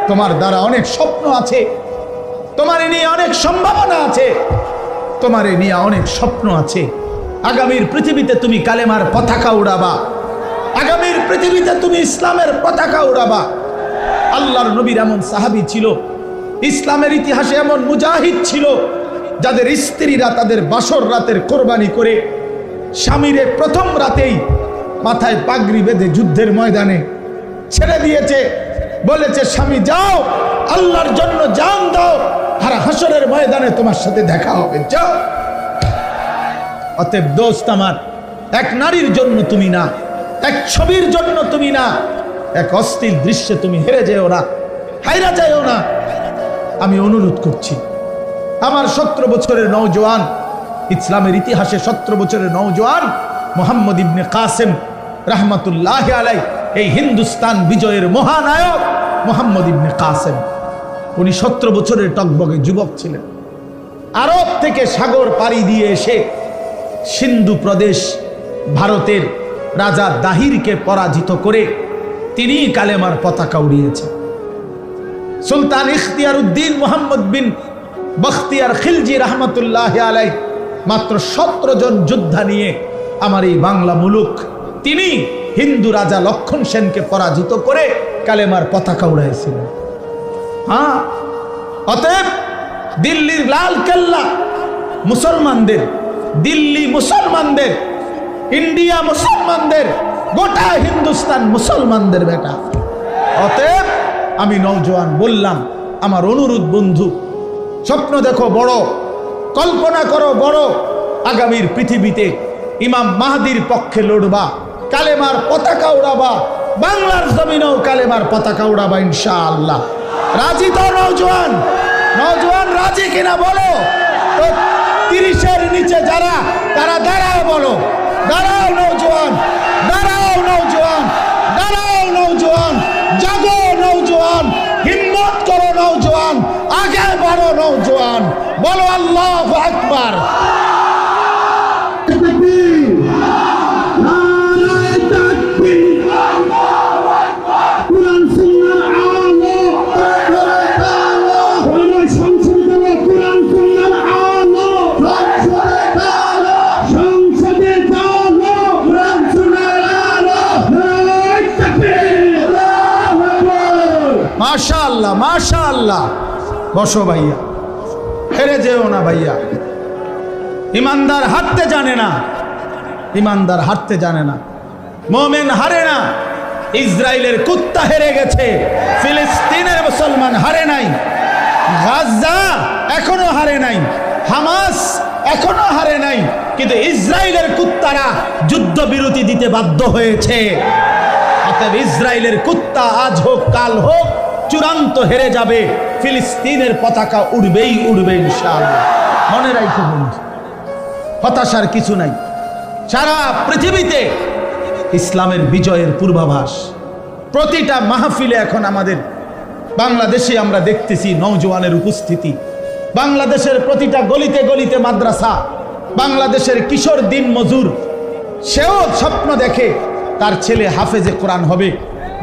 তোমার দ্বারা অনেক স্বপ্ন আছে, তোমার নিয়ে অনেক সম্ভাবনা আছে, তোমার নিয়ে অনেক স্বপ্ন আছে। আগামীর পৃথিবীতে তুমি কালেমার পতাকা উড়াবা, আগামীর পৃথিবীতে তুমি ইসলামের পতাকা উড়াবা। আল্লাহর নবীর এমন সাহাবী ছিল, ইসলামের ইতিহাসে এমন মুজাহিদ ছিল, যাদের স্ত্রীরা তাদের বাসর রাতের কোরবানি করে স্বামীরে প্রথম রাতেই মাথায় পাগড়ি বেঁধে যুদ্ধের ময়দানে ছেড়ে দিয়েছে, বলেছে স্বামী যাও, আল্লাহর জন্য জান দাও, আর হাসরের ময়দানে তোমার সাথে দেখা হবে, যাও। অতএব দোস্ত আমার, এক নারীর জন্য তুমি না, এক ছবির জন্য তুমি না, এক অশ্লীল দৃশ্যে তুমি হেরে যেও না, হাইরা যাও না। আমি অনুরোধ করছি, আমার 17 বছরের নওজোয়ান, ইসলামের ইতিহাসে 17 বছরের নওজোয়ান মুহাম্মদ ইবনে কাসেম রাহমাতুল্লাহ আলাইহি, এই হিন্দুস্তান বিজয়ের মহানায়ক মুহাম্মদ ইবনে কাসেম, উনি 17 বছরের টকবগে যুবক ছিলেন। আরব থেকে সাগর পাড়ি দিয়ে এসে সিন্ধু প্রদেশ ভারতের রাজা দাহিরকে পরাজিত করে তিনি কালেমার পতাকা উড়িয়েছেন। সুলতান ইখতিয়ার উদ্দিন মুহাম্মদ বিন বখতিয়ার খিলজি রহমতুল্লাহ আলাইহি মাত্র 17 জন যোদ্ধা নিয়ে আমার এই বাংলা মুলুক তিনি হিন্দু রাজা লক্ষণ সেনকে পরাজিত করে কালেমার পতাকা উড়াইছিলেন। হ্যাঁ, অতএব দিল্লির লাল কেল্লা মুসলমানদের, দিল্লি মুসলমানদের, ইন্ডিয়া মুসলমানদের, গোটা হিন্দুস্তান মুসলমানদের বেটা। অতএব আমি নওজোয়ান বললাম, আমার অনুরোধ বন্ধু, স্বপ্ন দেখো বড়, কল্পনা করো বড়, আগামীর পৃথিবীতে ইমাম মাহদির পক্ষে লড়বা, কালেমার পতাকা উড়াবা, বাংলার জমিনেও কালেমার পতাকা উড়াবা ইনশাআল্লাহ। রাজি তো নওজোয়ান? নওজোয়ান রাজি কিনা বলো তো? 30-এর নিচে যারা, তারা দাঁড়াও, বলো দাঁড়াও নওজোয়ান, দাঁড়াও নওজোয়ান, দাঁড়াও নওজোয়ান, জাগো নওজোয়ান, হিম্মত করো নওজোয়ান, আগে বাড়ো নওজোয়ান, বলো আল্লাহু আকবার। মাশাআল্লাহ, মাশাআল্লাহ। বসো ভাইয়া, হেরে যেও না ভাইয়া। ইমানদার হারতে জানে না, ইমানদার হারতে জানে না, মুমিন হারে না। ইসরায়েলের কুত্তা হেরে গেছে, ফিলিস্তিনের মুসলমান হারে নাই, গাজা এখনো হারে নাই, হামাস এখনো হারে নাই, কিন্তু ইসরায়েলের কুত্তারা যুদ্ধবিরতি দিতে বাধ্য হয়েছে। অতএব ইসরায়েলের কুত্তা আজ হোক কাল হোক চূড়ান্ত হেরে যাবে, ফিলিস্তিনের পতাকা উড়বেই উড়বে ইনশাআল্লাহ। মনে রাখো বন্ধু, হতাশার কিছু নাই। সারা পৃথিবীতে ইসলামের বিজয়ের পূর্বাভাস প্রতিটা মাহফিলে এখন আমাদের বাংলাদেশে আমরা দেখতেছি নওজোয়ানের উপস্থিতি। বাংলাদেশের প্রতিটা গলিতে গলিতে মাদ্রাসা, বাংলাদেশের কিশোর দিন মজুর সেও স্বপ্ন দেখে তার ছেলে হাফেজে কোরআন হবে।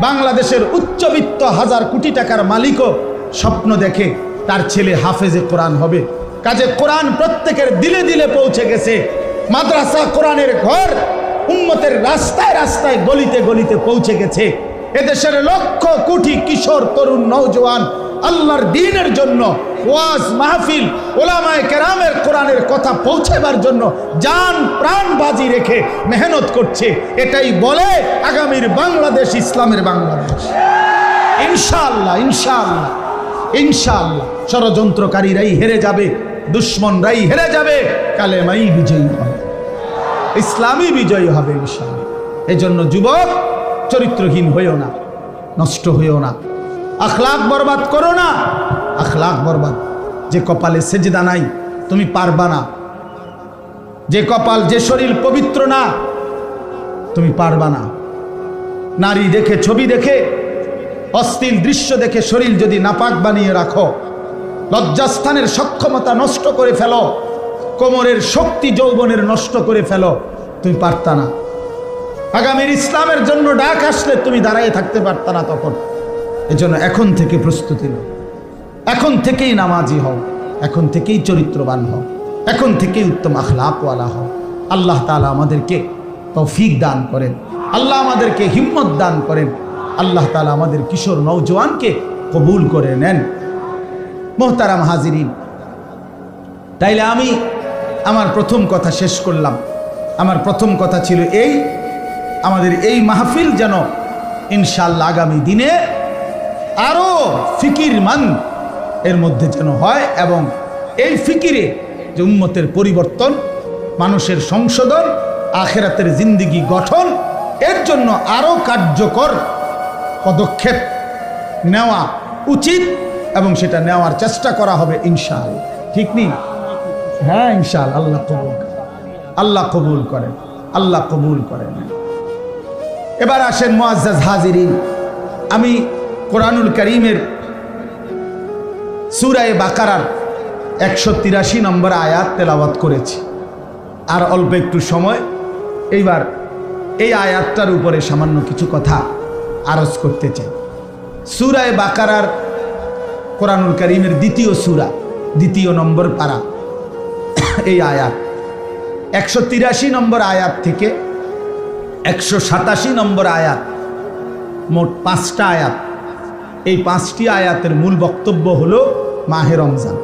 বাংলাদেশের উচ্চবিত্ত 1000 কোটি টাকার মালিকও স্বপ্ন দেখে তার ছেলে হাফেজে কোরআন হবে। কাজে কোরআন প্রত্যেকের দিলে দিলে পৌঁছে গেছে। মাদ্রাসা কোরআনের ঘর উম্মতের রাস্তায় রাস্তায় গলিতে গলিতে পৌঁছে গেছে। এদেশের লক্ষ কোটি কিশোর তরুণ নওজোয়ান আল্লাহর দ্বীনের জন্য ওয়াজ মাহফিল ওলামায়ে কেরামের কোরআনের কথা পৌঁছাবার জন্য জান প্রাণ বাজি রেখে মেহনত করছে। এটাই বলে আগামীর বাংলাদেশ ইসলামের বাংলাদেশ ইনশাআল্লাহ, ইনশাআল্লাহ, ইনশাআল্লাহ। ষড়যন্ত্রকারীরাই হেরে যাবে, দুশ্মনরাই হেরে যাবে, কালেমাই বিজয়ী হবে, ইসলামী বিজয়ী হবে ইনশাআল্লাহ। এই জন্য যুবক, চরিত্রহীন হইও না, নষ্ট হইও না, আখলাক বরবাদ করো না। আখলাক বরবাদ, যে কপালে সেজদা নাই তুমি পারবা না, যে কপাল যে শরীর পবিত্র না তুমি পারবা না। নারী দেখে, ছবি দেখে, অশ্লীল দৃশ্য দেখে শরীর যদি নাপাক বানিয়ে রাখো, লজ্জাস্থানের সক্ষমতা নষ্ট করে ফেলো, কোমরের শক্তি যৌবনের নষ্ট করে ফেলো, তুমি পারতা না। আগামীর ইসলামের জন্য ডাক আসলে তুমি দাঁড়ায় থাকতে পারতা না তখন। এজন্য এখন থেকে প্রস্তুতি নাও, এখন থেকেই নামাজি হও, এখন থেকেই চরিত্রবান হও, এখন থেকেই উত্তম আখলাকওয়ালা হও। আল্লাহ তাআলা আমাদেরকে তৌফিক দান করেন, আল্লাহ আমাদেরকে হিম্মত দান করেন, আল্লাহ তাআলা আমাদের কিশোর নওজোয়ানকে কবুল করে নেন। মোহতারাম হাজিরিন, তাইলে আমি আমার প্রথম কথা শেষ করলাম। আমার প্রথম কথা ছিল এই, আমাদের এই মাহফিল যেন ইনশাআল্লাহ আগামী দিনে আরো ফিকিরমান এর মধ্যে যেন হয়, এবং এই ফিকিরে যে উম্মতের পরিবর্তন, মানুষের সংশোধন, আখিরাতের জিন্দেগি গঠন, এর জন্য আরো কার্যকর পদক্ষেপ নেওয়া উচিত, এবং সেটা নেওয়ার চেষ্টা করা হবে ইনশাআল্লাহ। ঠিক নেই? হ্যাঁ ইনশাআল্লাহ। আল্লাহ কবুল করেন, আল্লাহ কবুল করেন, আল্লাহ কবুল করেন। এবার আসেন মুআজ্জাজ হাজিরিন, আমি কোরআনুল কারীমের সূরা বাকারার 183 নম্বর আয়াত তেলাওয়াত করেছি। আর অল্প একটু সময়, এইবার এই আয়াতটার উপরে সামান্য কিছু কথা আরজ করতে চাই। সূরা বাকারার কোরআনুল কারীমের দ্বিতীয় সূরা, দ্বিতীয় নম্বর পারা, এই আয়াত 183 নম্বর আয়াত থেকে 187 নম্বর আয়াত, মোট 5টা আয়াত। এই 5টি আয়াতের মূল বক্তব্য হলো মাহে রমজান,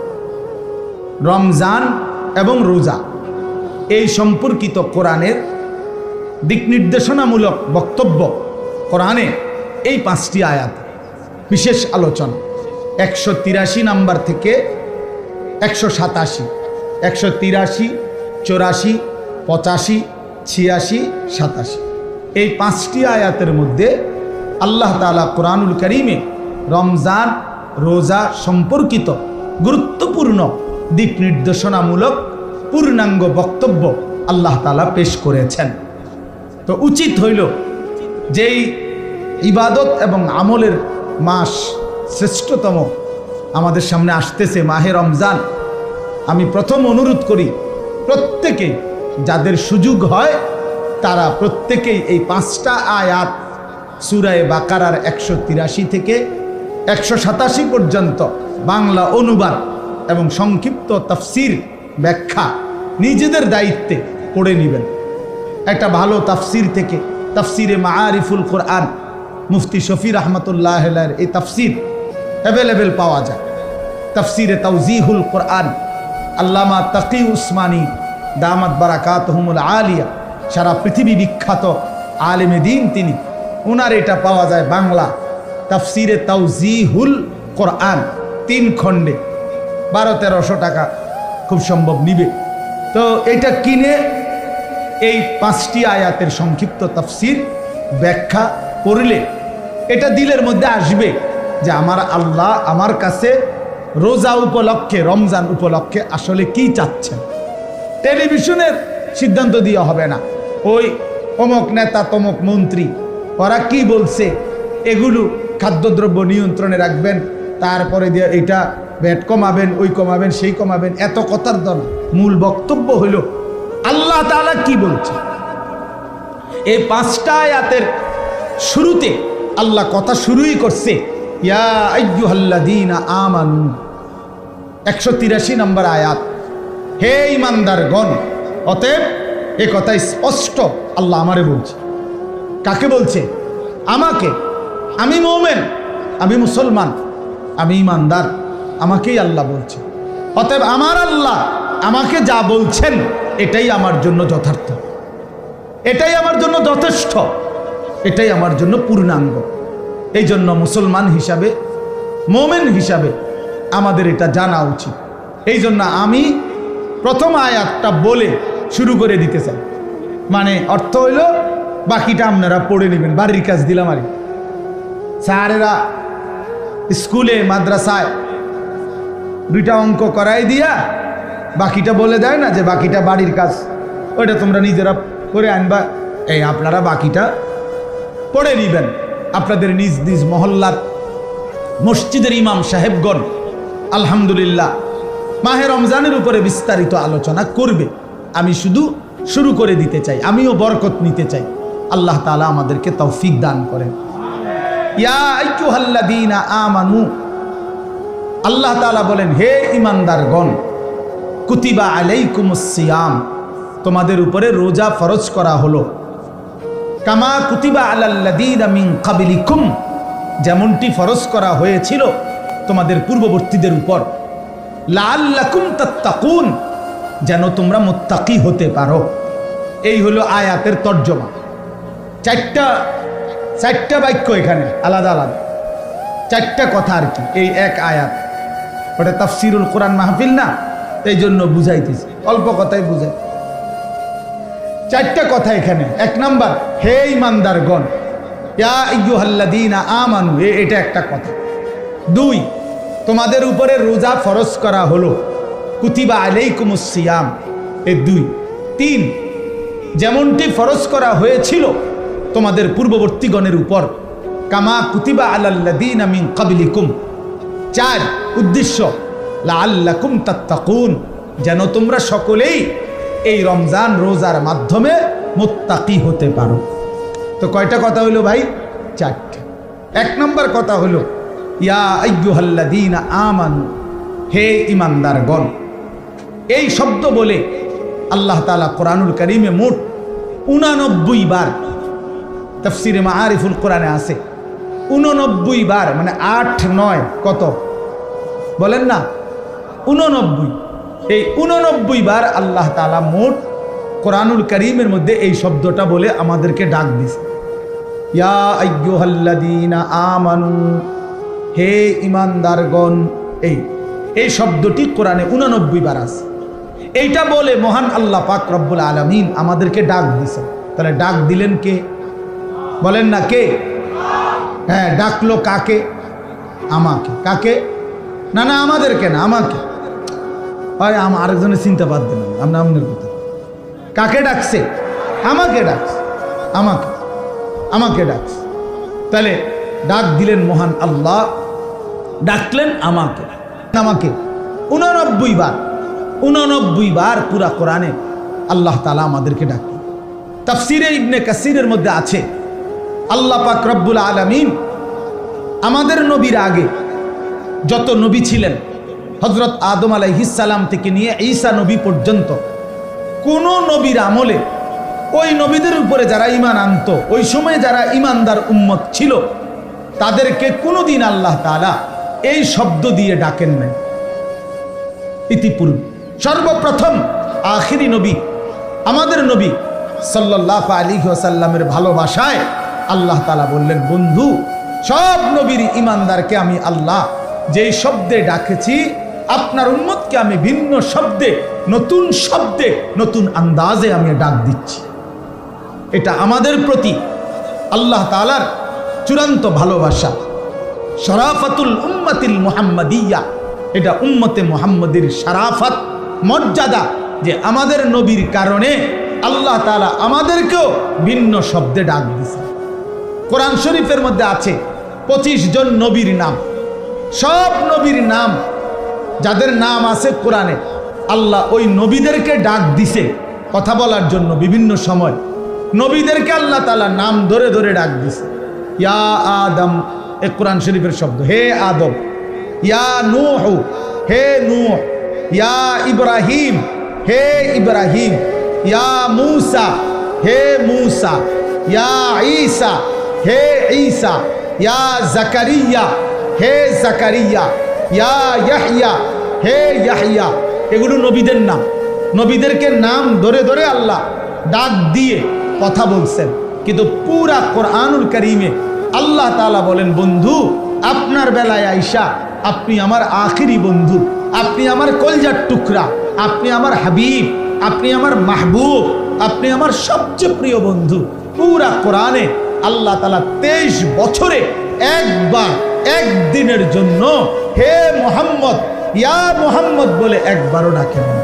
রমজান এবং রোজা এই সম্পর্কিত কোরআনের দিক নির্দেশনামূলক বক্তব্য। কোরআনে এই 5টি আয়াত বিশেষ আলোচনা। 183 নম্বর থেকে 187, 183, 84, 85, 86, 87 এই 5টি আয়াতের মধ্যে আল্লাহ তাআলা কোরআনুল কারীমে রমজান রোজা সম্পর্কিত গুরুত্বপূর্ণ দিক নির্দেশনামূলক পূর্ণাঙ্গ বক্তব্য আল্লাহ তাআলা পেশ করেছেন। তো উচিত হইল যেই ইবাদত এবং আমলের মাস শ্রেষ্ঠতম আমাদের সামনে আসতেছে মাহে রমজান, আমি প্রথম অনুরোধ করি প্রত্যেকে যাদের সুযোগ হয় তারা প্রত্যেকেই এই 5টা আয়াত সূরা বাকারার 183 থেকে 187 পর্যন্ত বাংলা অনুবাদ এবং সংক্ষিপ্ত তাফসির ব্যাখ্যা নিজেদের দায়িত্বে পড়ে নেবেন। একটা ভালো তাফসির থেকে, তাফসিরে মাআরিফুল কোরআন, মুফতি শফি রহমতুল্লাহ আলাইহির এই তাফসির অ্যাভেলেবেল পাওয়া যায়। তাফসিরে তাওজিহুল কোরআন, আল্লামা তাকি উসমানী দামাত বারাকাতুহুমুল আলিয়া, সারা পৃথিবী বিখ্যাত আলেমে দ্বীন তিনি, ওনার এটা পাওয়া যায় বাংলা। তাফসিরে তাওজিহুল কোরআন 3 খণ্ডে 1200-1300 টাকা খুব সম্ভব নিবে। তো এটা কিনে এই 5টি আয়াতের সংক্ষিপ্ত তাফসির ব্যাখ্যা পড়লে এটা দিলের মধ্যে আসবে যে আমার আল্লাহ আমার কাছে রোজা উপলক্ষে, রমজান উপলক্ষে আসলে কি চাচ্ছেন। টেলিভিশনের সিদ্ধান্ত দেওয়া হবে না, ওই অমুক নেতা তমুক মন্ত্রী ওরা কি বলছে এগুলো খাদ্যদ্রব্য নিয়ন্ত্রণে রাখবেন, তারপরে দিয়ে এটা ভ্যাট কমাবেন, ওই কমাবেন, সেই কমাবেন, এত কথার দরকার। মূল বক্তব্য হইল আল্লাহ তাআলা কি বলছে। এই 5টা আয়াতের শুরুতে আল্লাহ কথা শুরুই করছে ইয়া আইয়ুহাল্লাযীনা আমানু, 183 নম্বর আয়াত, হে ঈমানদারগণ। অতএব এ কথা স্পষ্ট আল্লাহ আমারে বলছে। কাকে বলছে? আমাকে। আমি মুমিন, আমি মুসলমান, আমি ঈমানদার, আমাকেই আল্লাহ বলছে। অতএব আমার আল্লাহ আমাকে যা বলছেন এটাই আমার জন্য যথার্থ, এটাই আমার জন্য যথেষ্ট, এটাই আমার জন্য পূর্ণাঙ্গ। এই জন্য মুসলমান হিসাবে, মুমিন হিসাবে আমাদের এটা জানা উচিত। এই জন্য আমি প্রথম আয়াতটা বলে শুরু করে দিতে চাই। মানে অর্থ হইল বাকিটা আপনারা পড়ে নেবেন, বাড়ির কাজ দিলাম। আর স্যারেরা স্কুলে মাদ্রাসায় 2টা অঙ্ক করাই দিয়া বাকিটা বলে দেয় না যে বাকিটা বাড়ির কাজ, ওইটা তোমরা নিজেরা করে আনবা। এই আপনারা বাকিটা পড়ে নিবেন। আপনাদের নিজ নিজ মহল্লার মসজিদের ইমাম সাহেবগণ আলহামদুলিল্লাহ মাহে রমজানের উপরে বিস্তারিত আলোচনা করবে। আমি শুধু শুরু করে দিতে চাই, আমিও বরকত নিতে চাই। আল্লাহ তাআলা আমাদেরকে তৌফিক দান করেন। ইয়া আইয়ুহাল্লাযীনা আমানু, আল্লাহ তাআলা বলেন হে ঈমানদারগণ, কুতিবা আলাইকুমুস সিয়াম, তোমাদের উপরে রোজা ফরজ করা হলো। কামা কুতিবা আলাল্লাযীনা মিন ক্বাবলিকুম, যেমনটি ফরজ করা হয়েছিল তোমাদের পূর্ববর্তীদের উপর, লাআল্লাকুম তাত্তাকুন, যেন তোমরা মুত্তাকি হতে পারো। এই হলো আয়াতের তর্জমা। চারটা বাক্য এখানে আলাদা আলাদা, চারটা কথা আর কি এই এক আয়াত। ওটা তাফসিরুল কোরআন মাহফিল না, এই জন্য বুঝাইতেছি, অল্প কথাই বুঝাই। চারটা কথা এখানে। এক নাম্বার, হে ঈমানদারগণ, ইয়া আইয়ুহাল্লাযীনা আমানু, এটা একটা কথা। দুই, তোমাদের উপরে রোজা ফরজ করা হলো, কুতিবা আলাইকুমুস সিয়াম, এই দুই। তিন, যেমনটি ফরজ করা হয়েছিল তোমাদের পূর্ববর্তীগণের উপর, কামা কুতিবা আলাল্লাযীনা মিন ক্বাবলিকুম। চার, উদ্দেশ্য লাআল্লাকুম তাত্তাকুন, যেন তোমরা সকলেই এই রমজান রোজার মাধ্যমে মুত্তাকি হতে পারো। তো কয়টা কথা হইল ভাই? চারটা। এক নম্বর কথা হলো ইয়া আইয়ুহাল্লাযীনা আমানু, হে ঈমানদারগণ। এই শব্দ বলে আল্লাহ তাআলা কোরআনুল কারীমে মোট 89 বার, তাফসিরে মাআরিফুল কোরআনে আছে 89 বার, মানে 8 9 কত বলেন না, 89। এই 89 বার আল্লাহ তাআলা মোট কোরআনুল কারীমের মধ্যে এই শব্দটা বলে আমাদেরকে ডাক দিছে, ইয়া আইয়ুহাল্লাযীনা আমানু, হে ঈমানদারগণ। এই শব্দটি কোরআনে 89 বার আছে। এইটা বলে মহান আল্লাহ পাক রব্বুল আলামিন আমাদেরকে ডাক দিছে। তাহলে ডাক দিলেন কে? বলেন না কে? হ্যাঁ, ডাকলো কাকে? আমাকে। কাকে? না না, আমাদেরকে না, আমাকে। আরেকজনের চিন্তা বাদ দিলাম, আমরা আপনার কথা। কাকে ডাকছে? আমাকে ডাকছে, আমাকে ডাকছে। তাহলে ডাক দিলেন মহান আল্লাহ, ডাকলেন আমাকে। 89 বার পুরা কোরআনে আল্লাহ তাআলা আমাদেরকে ডাকলেন। তাফসিরে ইবনে কাসিরের মধ্যে আছে, আল্লাহ পাক রব্বুল আলামিন আমাদের নবীর আগে যত নবী ছিলেন, হযরত আদম আলাইহিস সালাম থেকে নিয়ে ঈসা নবী পর্যন্ত, কোন নবীর আমলে ওই নবীদের উপরে যারা ঈমান আনতো, ওই সময় যারা ঈমানদার উম্মত ছিল, তাদেরকে কোনোদিন আল্লাহ তাআলা এই শব্দ দিয়ে ডাকেন নাই। ইতিপূর্বে সর্বপ্রথম আখিরি নবী আমাদের নবী সাল্লাল্লাহু আলাইহি ওয়াসাল্লামের ভালোবাসায় আল্লাহ তাআলা বললেন, বন্ধু, সব নবীর ঈমানদারকে আমি আল্লাহ যেই শব্দে ডাকেছি, আপনার উম্মতকে আমি ভিন্ন শব্দে, নতুন আন্দাজে আমি ডাক দিচ্ছি। এটা আমাদের প্রতি আল্লাহ তাআলার চূড়ান্ত ভালোবাসা, শরাফাতুল উম্মাতিল মুহাম্মাদিয়া। এটা উম্মতে মুহাম্মাদির শরাফত, মর্যাদা, যে আমাদের নবীর কারণে আল্লাহ তাআলা আমাদেরকেও ভিন্ন শব্দে ডাক দিয়েছে। কোরআন শরীফের মধ্যে আছে 25 জন নবীর নাম। সব নবীর নাম যাদের নাম আছে কোরআনে, আল্লাহ ওই নবীদেরকে ডাক দিছে কথা বলার জন্য। বিভিন্ন সময় নবীদেরকে আল্লাহ তাআলা নাম ধরে ধরে ডাক দিছে। ইয়া আদম, এ কোরআন শরীফের শব্দ, হে আদম। ইয়া নূহ, হে নূহ। ইয়া ইব্রাহিম, হে ইব্রাহিম। ইয়া মূসা, হে মূসা। ইয়া ঈসা, হে ঈসা। ইয়া জাকারিয়া, হে জাকারিয়া। ইয়া ইয়াহইয়া, হে ইয়াহইয়া। এগুলো নবীদের নাম। নবীদেরকে নাম ধরে ধরে আল্লাহ ডাক দিয়ে কথা বলছেন। কিন্তু পুরা কোরআনুল কারীমে আল্লাহ তাআলা বলেন, বন্ধু, আপনার বেলায় আইসা আপনি আমার আখিরি বন্ধু, আপনি আমার কলজার টুকরা, আপনি আমার হাবিব, আপনি আমার মাহবুব, আপনি আমার সবচেয়ে প্রিয় বন্ধু। পুরা কোরআনে আল্লাহ তাআলা 23 বছরে একবার, একদিনের জন্য হে মোহাম্মদ, ইয়া মোহাম্মদ বলে একবারও ডাকেন না।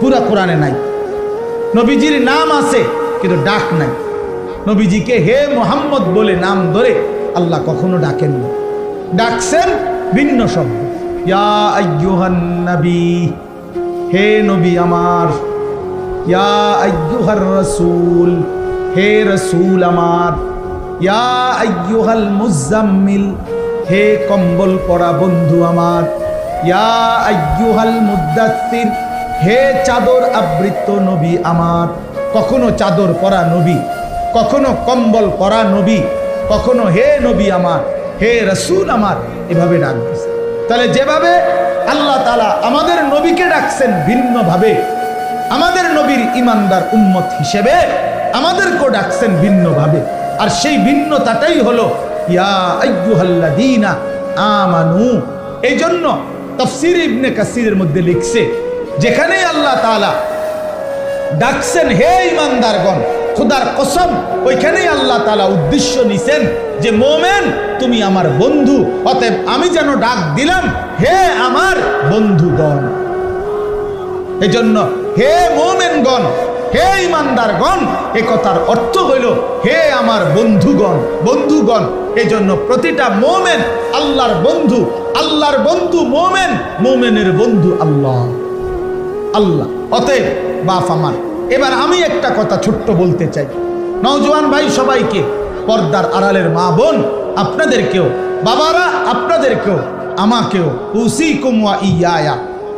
পুরা কোরআনে নাই। নবীজির নাম আছে কিন্তু ডাক নাই। নবীজিকে হে মোহাম্মদ বলে নাম ধরে আল্লাহ কখনো ডাকেন না। ডাকছেন ভিন্ন শব্দ, ইয়া আইয়ুহান নবী, হে নবী আমার। ইয়া আইয়ুহার রাসূল, হে রাসূল আমার। ইয়া আইয়ুহাল মুজাম্মিল, হে কম্বল পরা বন্ধু আমার। ইয়া আইয়ুহাল মুদ্দাথির, হে চাদর আবৃত নবী আমার। কখনো চাদর পরা নবী, কখনো কম্বল পরা নবী, কখনো হে নবী আমার, হে রসুল আমার, এভাবে ডাক দিয়েছে। তাহলে যেভাবে আল্লাহ তাআলা আমাদের নবীকে ডাকছেন ভিন্নভাবে, আমাদের নবীর ইমানদার উম্মত হিসেবে আমাদেরকেও ডাকছেন ভিন্নভাবে। আর সেই ভিন্নতাটাই হলো ইয়া আইয়ুহাল্লাযীনা আমানু। এই জন্য তাফসীর ইবনে কাসিরের মধ্যে লিখছে, যেখানেই আল্লাহ তাআলা ডাকছেন হে ইমানদারগণ, খোদার কসম ওইখানেই আল্লাহ তাআলা উদ্দেশ্য নিছেন যে মোমেন তুমি আমার বন্ধু, অতএব আমি যেন ডাক দিলাম হে আমার বন্ধুগণ। এজন্য হে মোমেনগণ, হে ইমানদারগণ, এ কথার অর্থ হইল হে আমার বন্ধুগণ, বন্ধুগণ। এজন্য প্রতিটা মোমেন আল্লাহর বন্ধু, আল্লাহর বন্ধু মোমেন, মোমেনের বন্ধু আল্লাহ, আল্লাহ। অতএব বাপ আমার, এবার আমি একটা কথা ছোট্ট বলতে চাই, নওজোয়ান ভাই সবাইকে, পর্দার আড়ালের মা বোন আপনাদেরকেও, বাবারা আপনাদেরকেও, আমাকেও, উসিকুম ওয়া ইয়া,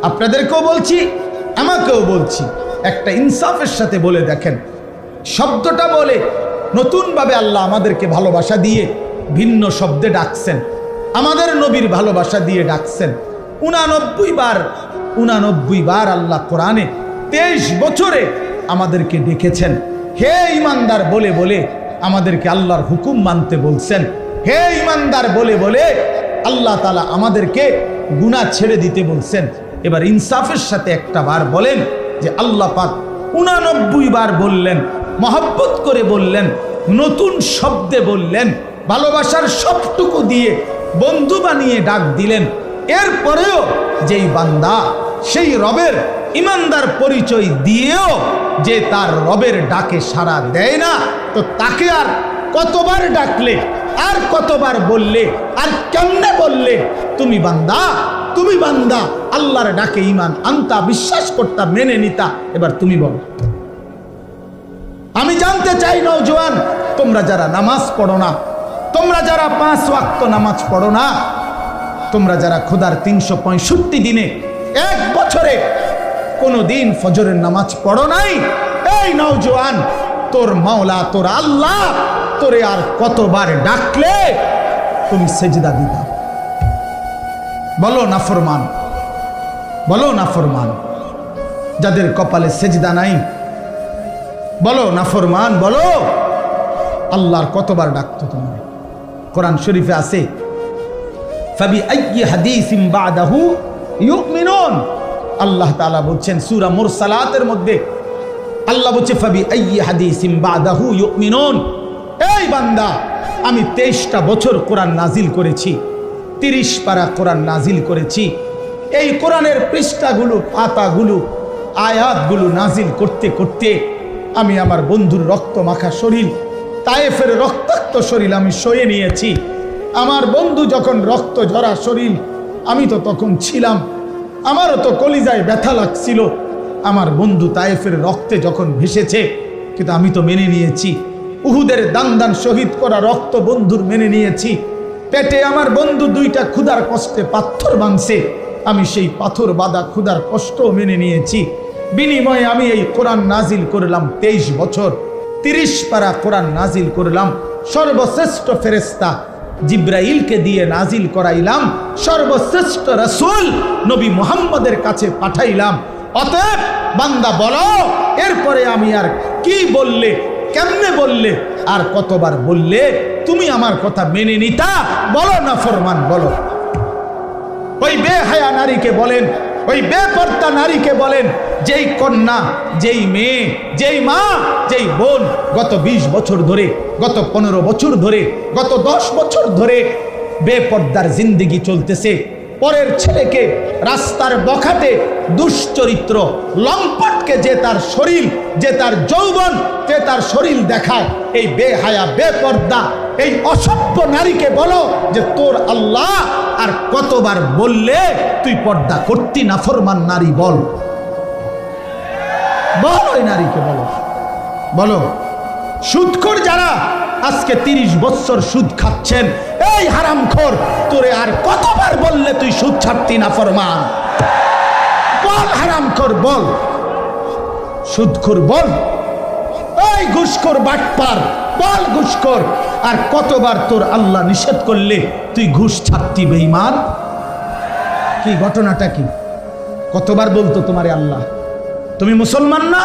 আপনাদেরকেও বলছি আমাকেও বলছি, একটা ইনসাফের সাথে বলে দেখেন। শব্দটা বলে নতুনভাবে আল্লাহ আমাদেরকে ভালোবাসা দিয়ে ভিন্ন শব্দে ডাকছেন, আমাদের নবীর ভালোবাসা দিয়ে ডাকছেন 89 বার আল্লাহ কোরআনে 23 বছরে আমাদেরকে ডেকেছেন হে ইমানদার বলে বলে, আমাদেরকে আল্লাহর হুকুম মানতে বলছেন হে ইমানদার বলে বলে, আল্লাহ তাআলা আমাদেরকে গুনাহ ছেড়ে দিতে বলছেন। এবার ইনসাফের সাথে একটা বার বলেন যে আল্লাহ পাক 89 বার বললেন, মহব্বত করে বললেন, নতুন শব্দে বললেন, ভালোবাসার সবটুকু দিয়ে বন্ধু বানিয়ে ডাক দিলেন। এরপরেও যেই বান্দা সেই রবের ইমানদার পরিচয় দিয়েও যে তার রবের ডাকে সাড়া দেয় না, তো তাকে আর কতবার ডাকলে, আর কতবার বললে, আর কেমনে বললে তুমি বান্দা, তুমি বান্দা, আল্লাহর ডাকে ঈমান আনতা, বিশ্বাস করতা, মেনে নিতা। এবার তুমি বলো। আমি জানতে চাই নওজোয়ান, তোমরা যারা নামাজ পড়ো না, তোমরা যারা 5 ওয়াক্ত নামাজ পড়ো না, তোমরা যারা খোদার 365 দিনে 1 বছরে কোনো দিন ফজরের নামাজ পড়ো নাই, এই নওজোয়ান, তোর মাওলা, তোর আল্লাহ তোরে আর কতবার ডাকলে তুমি সেজদা দিতা? বলো না ফরমান, বলো না ফরমান। যাদের কপালে সেজদা নাই বলো না ফরমান, বলো আল্লাহর কতবার ডাকতো তোমার? কোরআন শরীফে আছে ফাবি আইয়ি হাদিসিন বাদাহু ইউমিনুন। আল্লাহ তাআলা বলছেন সূরা মুরসালাতের মধ্যে, আল্লাহ বলছে ফাবি আইয়ি হাদিসিন বাদাহু ইউমিনুন। এই বান্দা, আমি 23টা বছর কোরআন নাজিল করেছি, 30 পারা কোরআন নাজিল করেছি। এই কোরআনের পৃষ্ঠাগুলো, পাতাগুলো, আয়াতগুলো নাজিল করতে করতে আমি আমার বন্ধুর রক্ত মাখা শরীর, তায়েফের রক্তাক্ত শরীর আমি সয়ে নিয়েছি। আমার বন্ধু যখন রক্ত ঝরা শরীর, আমি তো তখন ছিলাম, আমারও তো কলিজায় ব্যথা লাগছিল। আমার বন্ধু তায়েফের রক্তে যখন ভেসেছে, কিন্তু আমি তো মেনে নিয়েছি। উহুদের দান দান শহীদ করা রক্ত বন্ধুর মেনে নিয়েছি। পেটে আমার বন্ধু 2টা ক্ষুধার কষ্টে পাথর ভাঙছে, আমি সেই পাথর বাঁধা ক্ষুধার কষ্ট মেনে নিয়েছি। বিনিময়ে আমি এই কোরআন নাজিল করলাম 23 বছর, 30 পারা কোরআন নাজিল করলাম। সর্বশ্রেষ্ঠ ফেরেশতা জিব্রাইলকে দিয়ে নাজিল করাইলাম, সর্বশ্রেষ্ঠ রাসূল নবী মুহাম্মদের কাছে পাঠাইলাম। অতএব বান্দা বলো, এরপরে আমি আর কি বললে, কেমনে বললে, আর কতবার বললে তুমি আমার কথা মেনে নিতা? বলো না ফরমান, বলো। ওই বেহায়া নারীকে বলেন, ওই বেপর্দা নারীকে বলেন, যেই কন্যা, যেই মেয়ে, যেই মা, যেই বোন গত 20 বছর ধরে, গত 15 বছর ধরে, গত 10 বছর ধরে বেপর্দার জিন্দেগি চলতেছে, পরের ছেলেকে রাস্তার বখাটে দুশ্চরিত্র লম্পটকে যে তার শরীর, যে তার যৌবন, যে তার শরীর দেখায়, এই বেহায়া বেপর্দা এই অসভ্য নারীকে বলো যে তোর আল্লাহ আর কতবার বললে তুই পর্দা করতি? না ফরমান নারী বল, বল, ওই নারীকে বলো, বলো। সুদখোর যারা আজকে 30 বছর সুদ খাচ্ছেন, এই হারামখোর, তোরে আর কতবার বললে তুই সুদ ছাড়তি? না ফরমান বল, হারামখোর বল, সুদখোর বল, এই ঘুষখোর বাটপার, বল ঘুষখোর। আর কতবার তোর আল্লাহ নিষেধ করলে তুই ঘুষ ছাড়তি বেঈমান? কি ঘটনাটা কি? কতবার বলতো তোমারে আল্লাহ, তুমি মুসলমান না,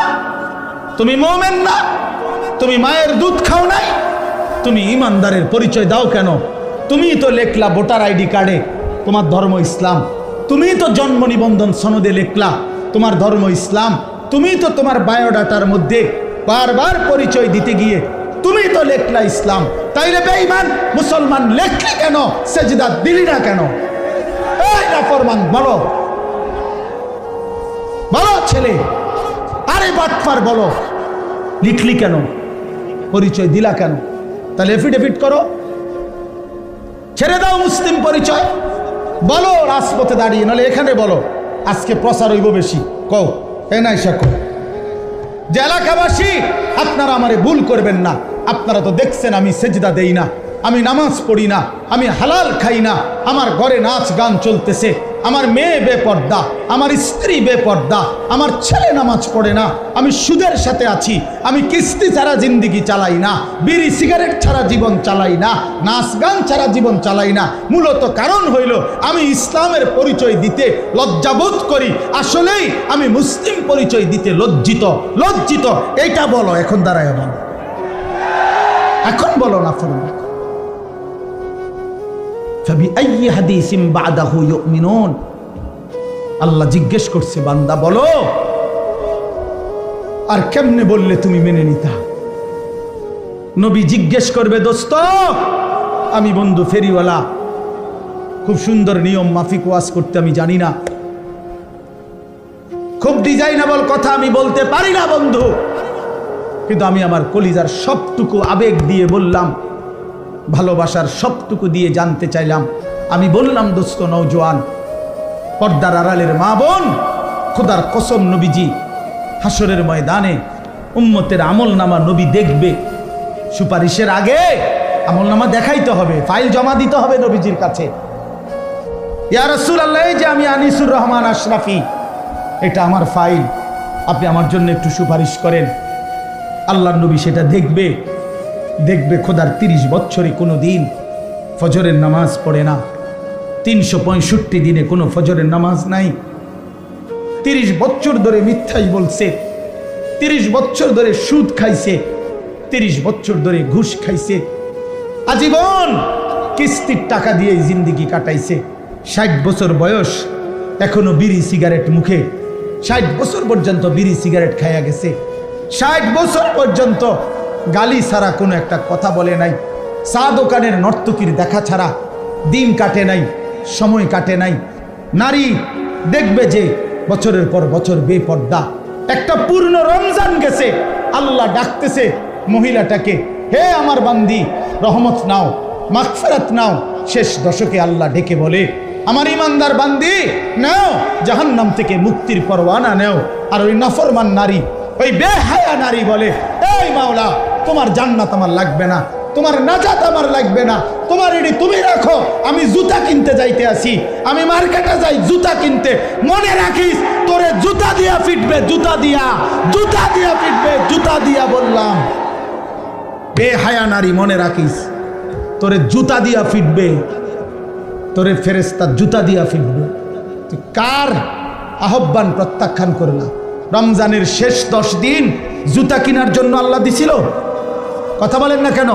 তুমি মুমিন না, তুমি মায়ের দুধ খাও নাই, তুমি ইমানদারের পরিচয় দাও কেন? তুমি তো লেখলা ভোটার আইডি কার্ডে তোমার ধর্ম ইসলাম, তুমি তো জন্ম নিবন্ধন সনদে লেখলা তোমার ধর্ম ইসলাম, তুমি তো তোমার বায়োডাটার মধ্যে বারবার পরিচয় দিতে গিয়ে তুমি তো লেখলা ইসলাম। তাইলে বেঈমান মুসলমান লেখলি কেন? সেজদা দিলি না কেন? এই নাফরমান, বলো বলো ছেলে, আরে বাটপার বলো, লিখলি কেন? পরিচয় দিলা কেন? তাহলে এফিডেভিট করো, ছেড়ে দাও মুসলিম পরিচয়, বলো রাজপথে দাঁড়িয়ে, নাহলে এখানে বলো, আজকে প্রচার হইব বেশি। কও এ নাই শেখো যে এলাকাবাসী, আপনারা আমারে ভুল করবেন না, আপনারা তো দেখছেন আমি সেজদা দেই না, আমি নামাজ পড়ি না, আমি হালাল খাই না, আমার ঘরে নাচ গান চলতেছে, আমার মেয়ে বেপর্দা, আমার স্ত্রী বেপর্দা, আমার ছেলে নামাজ পড়ে না, আমি সুদের সাথে আছি, আমি কিস্তি ছাড়া জিন্দিগি চালাই না, বিড়ি সিগারেট ছাড়া জীবন চালাই না, নাচ গান ছাড়া জীবন চালাই না। মূলত কারণ হইল আমি ইসলামের পরিচয় দিতে লজ্জাবোধ করি, আসলেই আমি মুসলিম পরিচয় দিতে লজ্জিত। এইটা বলো, এখন দাঁড়ায় বলো, এখন বলো না ফরমান। ফাবিআইয়ি হাদিসিন বাদাহু ইউমিনুন, আল্লাহ জিজ্ঞেস করছে বান্দা বলো, আর কেমনে বললে তুমি মেনে নিতা? নবী জিজ্ঞেস করবে, দোস্ত আমি বন্ধু ফেরিওয়ালা, খুব সুন্দর নিয়ম মাফিক ওয়াজ করতে আমি জানি না, খুব ডিজাইনেবল কথা আমি বলতে পারি না বন্ধু, কিন্তু আমি আমার কলিজার সবটুকু আবেগ দিয়ে বললাম, ভালোবাসার সবটুকু দিয়ে জানতে চাইলাম। আমি বললাম, দোস্ত নওজোয়ান, পর্দার আড়ালের মা বোন, খোদার কসম নবীজি হাসরের ময়দানে উম্মতের আমলনামা নবী দেখবে, সুপারিশের আগে আমলনামা দেখাইতে হবে, ফাইল জমা দিতে হবে নবীজির কাছে। ইয়া রাসূলুল্লাহ, এই যে আমি আনিসুর রহমান আশরাফি, এটা আমার ফাইল, আপনি আমার জন্য একটু সুপারিশ করেন। আল্লাহর নবী সেটা দেখবে খোদার 30 বছরে কোনো দিন ফজরের নামাজ পড়ে না, 365 দিনে কোনো ফজরের নামাজ নাই, 30 বছর ধরে মিথ্যাই বলছে, 30 বছর ধরে সুদ খাইছে, 30 বছর ধরে ঘুষ খাইছে, আজীবন কিস্তির টাকা দিয়ে জিন্দিগি কাটাইছে, 60 বছর বয়স এখনো বিড়ি সিগারেট মুখে, 60 বছর পর্যন্ত বিড়ি সিগারেট খাইয়া গেছে, 60 বছর পর্যন্ত গালি ছাড়া কোনো একটা কথা বলে নাই, চা দোকানের নর্তকীর দেখা ছাড়া দিন কাটে নাই, সময় কাটে নাই। নারী দেখবে যে বছরের পর বছর বেপর্দা, একটা পূর্ণ রমজান গেছে, আল্লাহ ডাকতেছে মহিলাটাকে, হে আমার বান্দি রহমত নাও, মাগফিরাত নাও। শেষ দশকে আল্লাহ ডেকে বলে, আমার ইমানদার বান্দি নাও, জাহান্নাম থেকে মুক্তির পরওয়ানা নাও। আর ওই নাফরমান নারী, ওই বেহায়া নারী বলে, এই মাওলা তোমার জান্নাত আমার লাগবে না, তোমার নাজাত আমার লাগবে না, তোমার এডি তুমি রাখো, আমি জুতা কিনতে যাইতে আসি, আমি মার্কেটে যাই জুতা কিনতে, মনে রাখিস তোরে জুতা দিয়া ফিটবে, জুতা দিয়া ফিটবে, জুতা দিয়া বললাম, বেহায়া নারী মনে রাখিস, তোরে জুতা দিয়া ফিটবে, তোরে ফেরেশতা জুতা দিয়া ফিটবে। তুই কার আহ্বান প্রত্যাখ্যান করলা? রমজানের শেষ 10 দিন জুতা কেনার জন্য আল্লাহ দিছিল? কথা বলেন না কেন?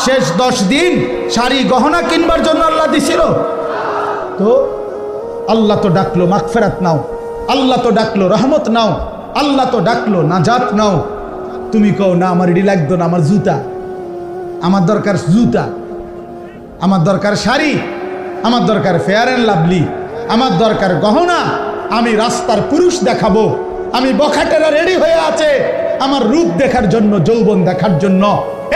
শেষ 10 দিন শাড়ি গহনা কিনবার জন্য আল্লাহ দিছিল? তো আল্লাহ তো ডাকলো মাগফিরাত নাও, আল্লাহ তো ডাকলো রহমত নাও, আল্লাহ তো ডাকলো নাজাত নাও। তুমি কও না আমার এডি লাগতো না, আমার জুতা, আমার দরকার জুতা, আমার দরকার শাড়ি, আমার দরকার ফেয়ার অ্যান্ড লাভলি, আমার দরকার গহনা, আমি রাস্তার পুরুষ দেখাবো, আমি বখাটেরা রেডি হয়ে আছে আমার রূপ দেখার জন্য, যৌবন দেখার জন্য।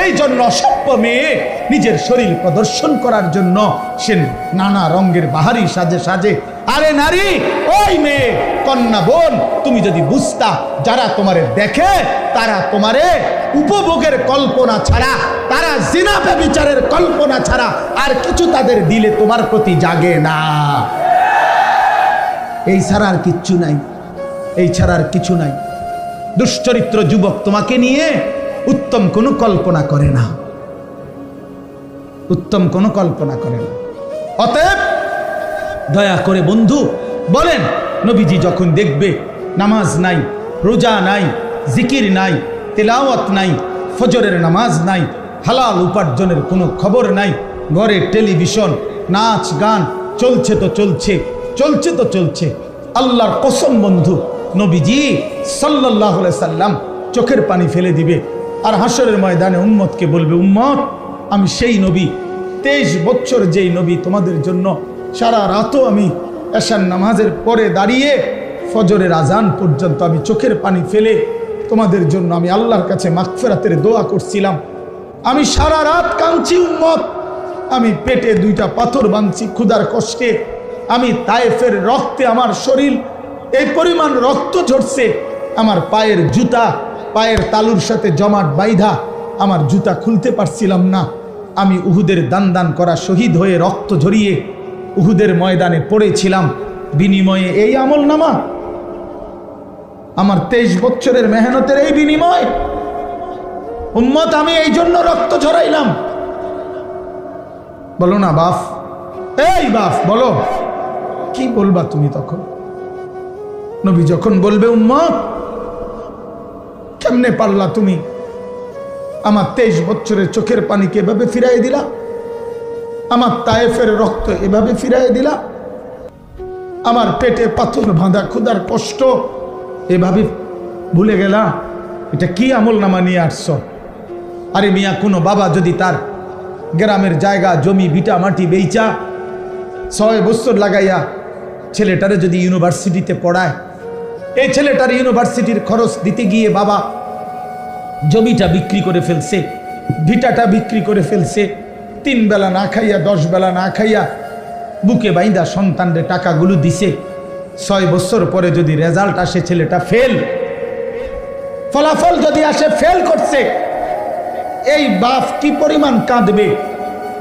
এই জন্য অসভ্য মেয়ে নিজের শরীর প্রদর্শন করার জন্য সে নানা রঙের বাহারি সাজে সাজে। আরে নারী, ওই মেয়ে কন্যা বোন, তুমি যদি বুঝতা যারা তোমারে দেখে তারা তোমারে উপভোগের কল্পনা ছাড়া, তারা জিনা ব্যভিচারের কল্পনা ছাড়া আর কিছু তাদের দিলে তোমার প্রতি জাগে না। এই ছাড়া আর কিচ্ছু নাই, এই ছাড়া আর কিছু নাই। দুশ্চরিত্র যুবক তোমাকে নিয়ে উত্তম কোনো কল্পনা করে না, উত্তম কোনো কল্পনা করে না। অতএব দয়া করে বন্ধু বলেন, নবীজি যখন দেখবে নামাজ নাই, রোজা নাই, জিকির নাই, তেলাওয়াত নাই, ফজরের নামাজ নাই, হালাল উপার্জনের কোনো খবর নাই, ঘরে টেলিভিশন, নাচ গান চলছে তো চলছে, চলছে তো চলছে, আল্লাহর কসম বন্ধু নবীজি সাল্লাল্লাহু আলাইহি সাল্লাম চোখের পানি ফেলে দিবে আর হাসরের ময়দানে উম্মতকে বলবে, উম্মত আমি সেই নবী, 23 বছর যেই নবী তোমাদের জন্য সারা রাতও আমি এশার নামাজের পরে দাঁড়িয়ে ফজরের আজান পর্যন্ত আমি চোখের পানি ফেলে তোমাদের জন্য আমি আল্লাহর কাছে মাগফিরাতের দোয়া করছিলাম। আমি সারা রাত কাঁদছি উম্মত, আমি পেটে 2টা পাথর বাঁধছি ক্ষুধার কষ্টে, আমি তায়েফের রক্তে আমার শরীর এই পরিমাণ রক্ত ঝরছে, আমার পায়ের জুতা পায়ের তালুর সাথে জমাট বাইধা আমার জুতা খুলতে পারছিলাম না, আমি উহুদের দান করা শহীদ হয়ে রক্ত ঝরিয়ে উহুদের ময়দানে পড়েছিলাম, বিনিময়ে এই আমলনামা, আমার 23 বছরের মেহনতের এই বিনিময় উম্মত আমি এই জন্য রক্ত ঝরাইলাম। বলো না বাপ, এই বাপ বলো, কি বলবা তুমি তখন? নবী যখন বলবে, উম্মত কেমনে পারলা তুমি আমার 23 বছরের চোখের পানিকে এভাবে ফিরাই দিলা, আমার তায়েফের রক্ত এভাবে ফিরাই দিলা, আমার পেটে পাথর বাঁধা ক্ষুধার কষ্ট এভাবে ভুলে গেলা, এটা কি আমল নামা নিয়ে আসছ? আরে মিয়া, কোনো বাবা যদি তার গ্রামের জায়গা জমি ভিটা মাটি বেচা 6 বছর লাগাইয়া ছেলেটারে যদি ইউনিভার্সিটিতে পড়ায়, এই ছেলেটার ইউনিভার্সিটির খরচ দিতে গিয়ে বাবা জমিটা বিক্রি করে ফেলছে, ভিটাটা বিক্রি করে ফেলছে, 3 বেলা না খাইয়া 10 বেলা না খাইয়া বুকে বাইন্দা সন্তানরে টাকাগুলো দিছে, 6 বছর পরে যদি রেজাল্ট আসে ছেলেটা ফেল, ফলাফল যদি আসে ফেল করছে, এই বাপ কি পরিমাণ কাঁদবে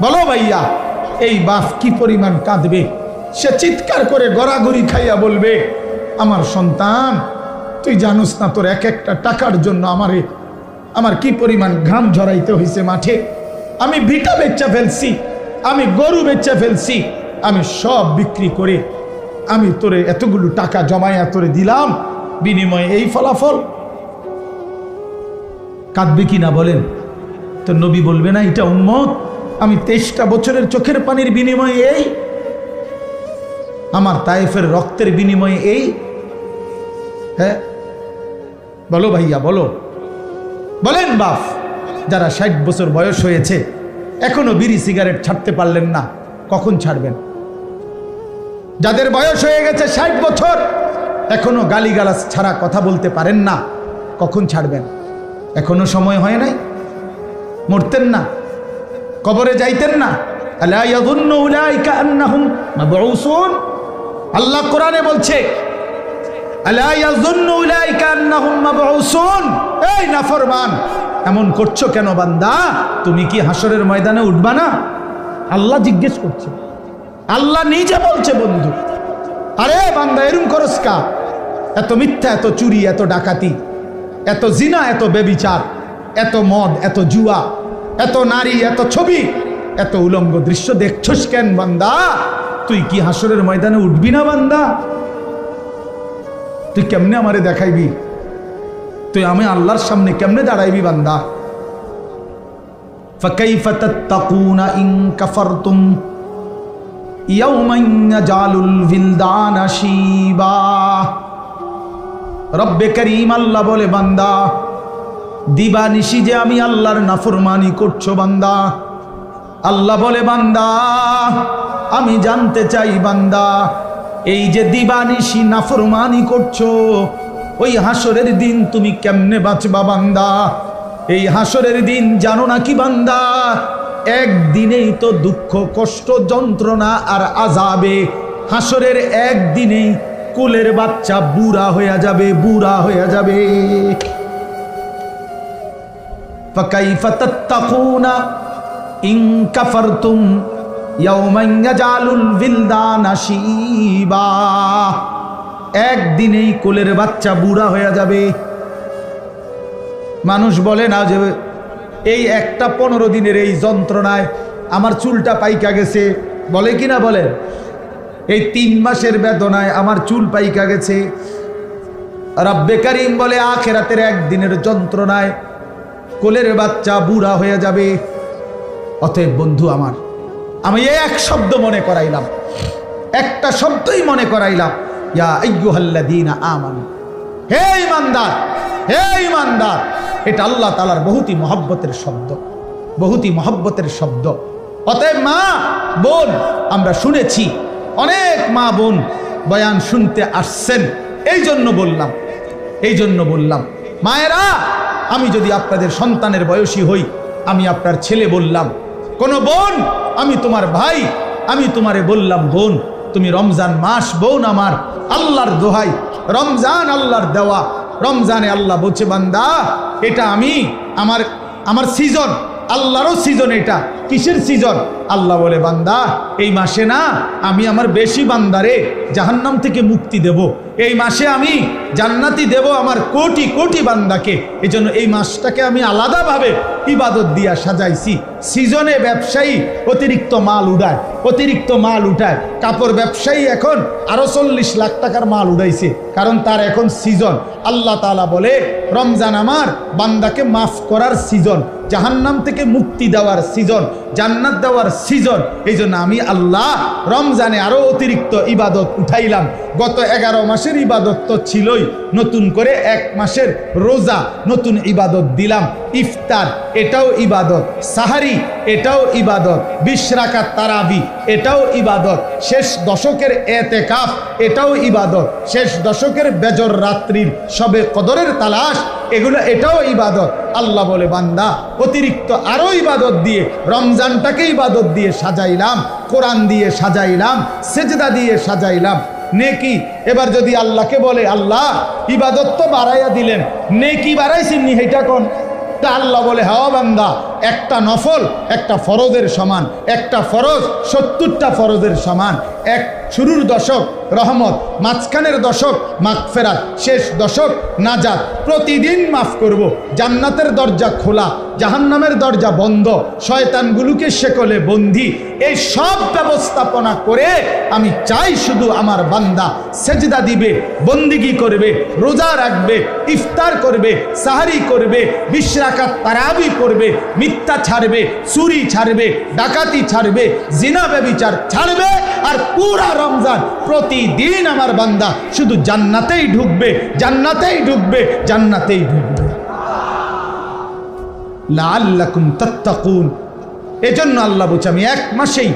বলো ভাইয়া? এই বাপ কি পরিমাণ কাঁদবে? সে চিৎকার করে গড়াগড়ি খাইয়া বলবে, আমার সন্তান তুই জানোস না তোর এক একটা টাকার জন্য আমার কি পরিমাণ ঘাম ঝরাইতে হয়েছে মাঠে, আমি ভিটা বেচা ফেলছি, আমি গরু বেচা ফেলছি, আমি সব বিক্রি করে আমি তোরে এতগুলো টাকা জমাইয়া তোরে দিলাম, বিনিময়ে এই ফলাফল। কাঁদবে কি না বলেন? তো নবী বলবে না, এটা উম্মত আমি 23টা বছরের চোখের পানির বিনিময়ে এই, আমার তায়েফের রক্তের বিনিময়ে এই। হ্যাঁ বলো ভাইয়া, বলো, বলেন বাপ, যারা 60 বছর বয়স হয়েছে এখনো বিড়ি সিগারেট ছাড়তে পারলেন না, কখন ছাড়বেন? যাদের বয়স হয়ে গেছে 60 বছর এখনো গালিগালাজ ছাড়া কথা বলতে পারেন না, কখন ছাড়বেন? এখনো সময় হয় নাই? মরতেন না? কবরে যাইতেন না? আলা ইয়াযুন্নু উলাইকা আন্নাহুম মাবউসুন, আল্লাহ কোরআনে বলছে, আলা ইয়াযুন্নু উলাইকা আন্নাহুম মাবউসুন। এই নাফরমান, এমন করছো কেন বান্দা? তুমি কি হাসরের ময়দানে উঠবা না? আল্লাহ জিজ্ঞেস করছে, আল্লাহ নিজে বলছে বন্ধু, আরে বান্দা এরম করস কা? এত মিথ্যা, এত চুরি, এত ডাকাতি, এত জিনা, এত বেবিচার, এত মদ, এত জুয়া, এত নারী, এত ছবি, এত উলঙ্গ দৃশ্য দেখছস কেন বান্দা? তুই কি হাসরের ময়দানে উঠবি না বান্দা? তুই কেমনে আমারে দেখাইবি? তুই আমি আল্লাহর সামনে কেমনে দাঁড়াইবি বান্দা? ফাকাইফা তাত্তাকুনা ইন কাফারতুম ইয়াওমান ইয়াজালুল বিলদানা শিবা। রব্বে করিম আল্লাহ বলে, বান্দা দিবানিশি যে আমি আল্লাহর নাফরমানি করছো বান্দা। আল্লাহ বলে, বান্দা আমি জানতে চাই বান্দা, এই যে দিবানিশি নাফরমানি করছো, ওই হাসরের দিন তুমি কেমনে বাঁচবা বান্দা? এই হাসরের দিন জানো নাকি বান্দা? একদিনেই তো দুঃখ, কষ্ট, যন্ত্রণা আর আযাবে। হাসরের একদিনেই কুলের বাচ্চা বুড়া হয়ে যাবে, বুড়া হয়ে যাবে। ফাকাইফা তাত্তাকুনা ইন কাফারতুম ইয়াওমান ইয়াজালুল বিলদানা শিবা। একদিনেই কোলের বাচ্চা বুড়া হয়ে যাবে। মানুষ বলে না যে এই একটা 15 দিনের এই যন্ত্রণায় আমার চুলটা পাইকা গেছে, বলে কি না বলেন? এই 3 মাসের বেদনায় আমার চুল পাইকা গেছে। রব্বে কারীম বলে আখিরাতের একদিনের যন্ত্রণায় কোলের বাচ্চা বুড়া হয়ে যাবে। অতএব বন্ধু আমার, আমি এক শব্দ মনে করাইলাম, একটা শব্দই মনে করাইলাম, ইয়া আইয়ুহাল্লাযীনা আমানু, হে ঈমানদার, হে ঈমানদার। এটা আল্লাহ তাআলার বহুতই মহব্বতের শব্দ, বহুতই মহব্বতের শব্দ। অতএব মা বোন, আমরা শুনেছি অনেক মা বোন বয়ান শুনতে আসছেন, এই জন্য বললাম মায়েরা, আমি যদি আপনাদের সন্তানের বয়সী হই, আমি আপনার ছেলে বললাম, কোন বোন আমি তোমার ভাই, আমি তোমারে বললাম বোন, তুমি রমজান মাস বোন আমার, আল্লাহর দোহাই, রমজান আল্লাহর দেওয়া। রমজানে আল্লাহ বলছে বান্দা এটা আমি আমার সিজন, আল্লাহরও সিজন। এটা কিসের সিজন? আল্লাহ বলে বান্দা এই মাসে না আমি আমার বেশি বান্দারে জাহান্নাম থেকে মুক্তি দেব, এই মাসে আমি জান্নাতি দেব আমার কোটি কোটি বান্দাকে। এই জন্য এই মাসটাকে আমি আলাদাভাবে ইবাদত দিয়া সাজাইছি। সিজনে ব্যবসায়ী অতিরিক্ত মাল উঠায়, কাপড় ব্যবসায়ী এখন আরো 40 লাখ টাকার মাল উঠাইছে, কারণ তার এখন সিজন। আল্লাহ তাআলা বলে রমজান আমার বান্দাকে মাফ করার সিজন, জাহান্নাম থেকে মুক্তি দেওয়ার সিজন, জান্নাত দেওয়ার সিজন। এই জন্য আমি আল্লাহ রমজানে আরো অতিরিক্ত ইবাদত উঠাইলাম। গত 11 মাসের ইবাদত তো ছিলই, নতুন করে 1 মাসের রোজা নতুন ইবাদত দিলাম। ইফতার এটাও ইবাদত, সাহারি এটাও ইবাদত, 20 রাকাত তারাবি এটাও ইবাদত, শেষ দশকের এতেকাফ এটাও ইবাদত, শেষ দশকের বেজর রাত্রির সবে কদরের তালাশ এটাও ইবাদত। আল্লাহ বলে বান্দা অতিরিক্ত আরো ইবাদত দিয়ে রমজানটাকে ইবাদত দিয়ে সাজাইলাম, কোরআন দিয়ে সাজাইলাম, সেজদা দিয়ে সাজাইলাম। নেকি এবার যদি আল্লাহকে বলে আল্লাহ ইবাদত তো বাড়াইয়া দিলেন, নেকি বাড়াইছেন এটা কোন? তা আল্লাহ বলে হ্যাঁ বান্দা, একটা নফল একটা ফরজের সমান, একটা ফরজ 70টা ফরজের সমান। এক শুরুর দশক রহমত, মাঝখানের দশক মাগফিরাত, শেষ দশক নাজাত। প্রতিদিন মাফ করব, জান্নাতের দরজা খোলা, জাহান্নামের দরজা বন্ধ, শয়তানগুলোকে শেকলে বন্দি। এই সব ব্যবস্থাপনা করে আমি চাই শুধু আমার বান্দা সেজদা দিবে, বন্দিগি করবে, রোজা রাখবে, ইফতার করবে, সাহারি করবে, 20 রাকাত তারাবি পড়বে, মিথ্যা ছাড়বে, চুরি ছাড়বে, ডাকাতি ছাড়বে, জিনা ব্যভিচার ছাড়বে। আর পুরা রমজান প্রতিদিন আমার বান্দা শুধু জান্নাতেই ঢুকবে, জান্নাতেই ঢুকবে, জান্নাতেই ঢুকবে। লাআল্লাকুম তাত্তাকুন। এজন্য আল্লাহ বলছে আমি 1 মাসেই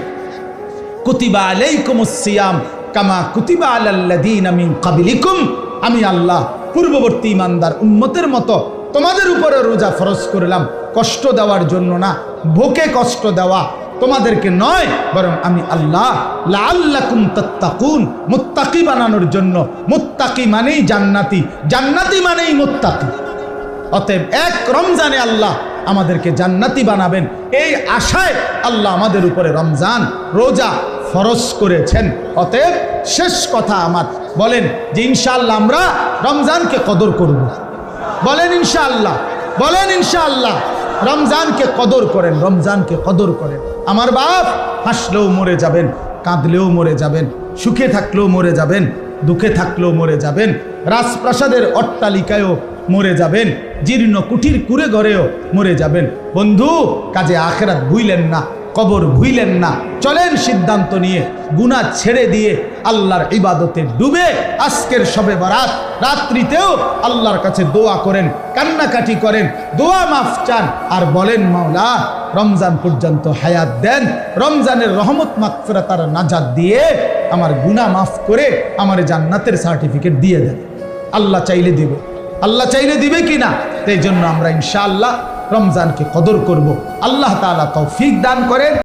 কুতিবা আলাইকুমুস সিয়াম কামা কুতিবা আলাল্লাযীনা মিন ক্বাবলিকুম, আমি আল্লাহ পূর্ববর্তী ইমানদার উম্মতের মতো তোমাদের উপরে রোজা ফরজ করলাম, কষ্ট দেওয়ার জন্য না, ভোকে কষ্ট দেওয়া তোমাদেরকে নয়, বরং আমি আল্লাহ লাআল্লাকুম তাত্তাকুন, মুত্তাকি বানানোর জন্য। মুত্তাকি মানেই জান্নাতি, জান্নাতি মানেই মুত্তাকি। অতএব 1 রমজানে আল্লাহ আমাদেরকে জান্নাতি বানাবেন, এই আশায় আল্লাহ আমাদের উপরে রমজান রোজা ফরজ করেছেন। অতএব শেষ কথা আমার, বলেন যে ইনশাআল্লাহ আমরা রমজানকে কদর করব। বলেন ইনশাআল্লাহ, বলেন ইনশাআল্লাহ। রমজানকে কদর করেন, রমজানকে কদর করেন। আমার বাপ হাসলেও মরে যাবেন, কাঁদলেও মরে যাবেন, সুখে থাকলেও মরে যাবেন, দুঃখে থাকলেও মরে যাবেন, রাজপ্রাসাদের অট্টালিকায়ও মরে যাবেন, জীর্ণ কুঠির কুড়ে ঘরেও মরে যাবেন। বন্ধু কাজে আখেরাত ভুইলেন না, কবর ভুইলেন না। চলেন সিদ্ধান্ত নিয়ে গুনাহ ছেড়ে দিয়ে আল্লাহর ইবাদতে ডুবে আজকের শবে বরাত রাত্রিতেও আল্লাহর কাছে দোয়া করেন, কান্নাকাটি করেন, দোয়া মাফ চান, আর বলেন মাওলা রমজান পর্যন্ত হায়াত দেন, রমজানের রহমত মাগফিরাত আর নাজাত দিয়ে আমার গুনাহ মাফ করে আমার জান্নাতের সার্টিফিকেট দিয়ে দেন। আল্লাহ চাইলে দিবে, আল্লাহ চাইলে দিবে কিনা? তাই জন্য আমরা ইনশাআল্লাহ রমজানকে কদর করব। আল্লাহ তাআলা তৌফিক দান করেন।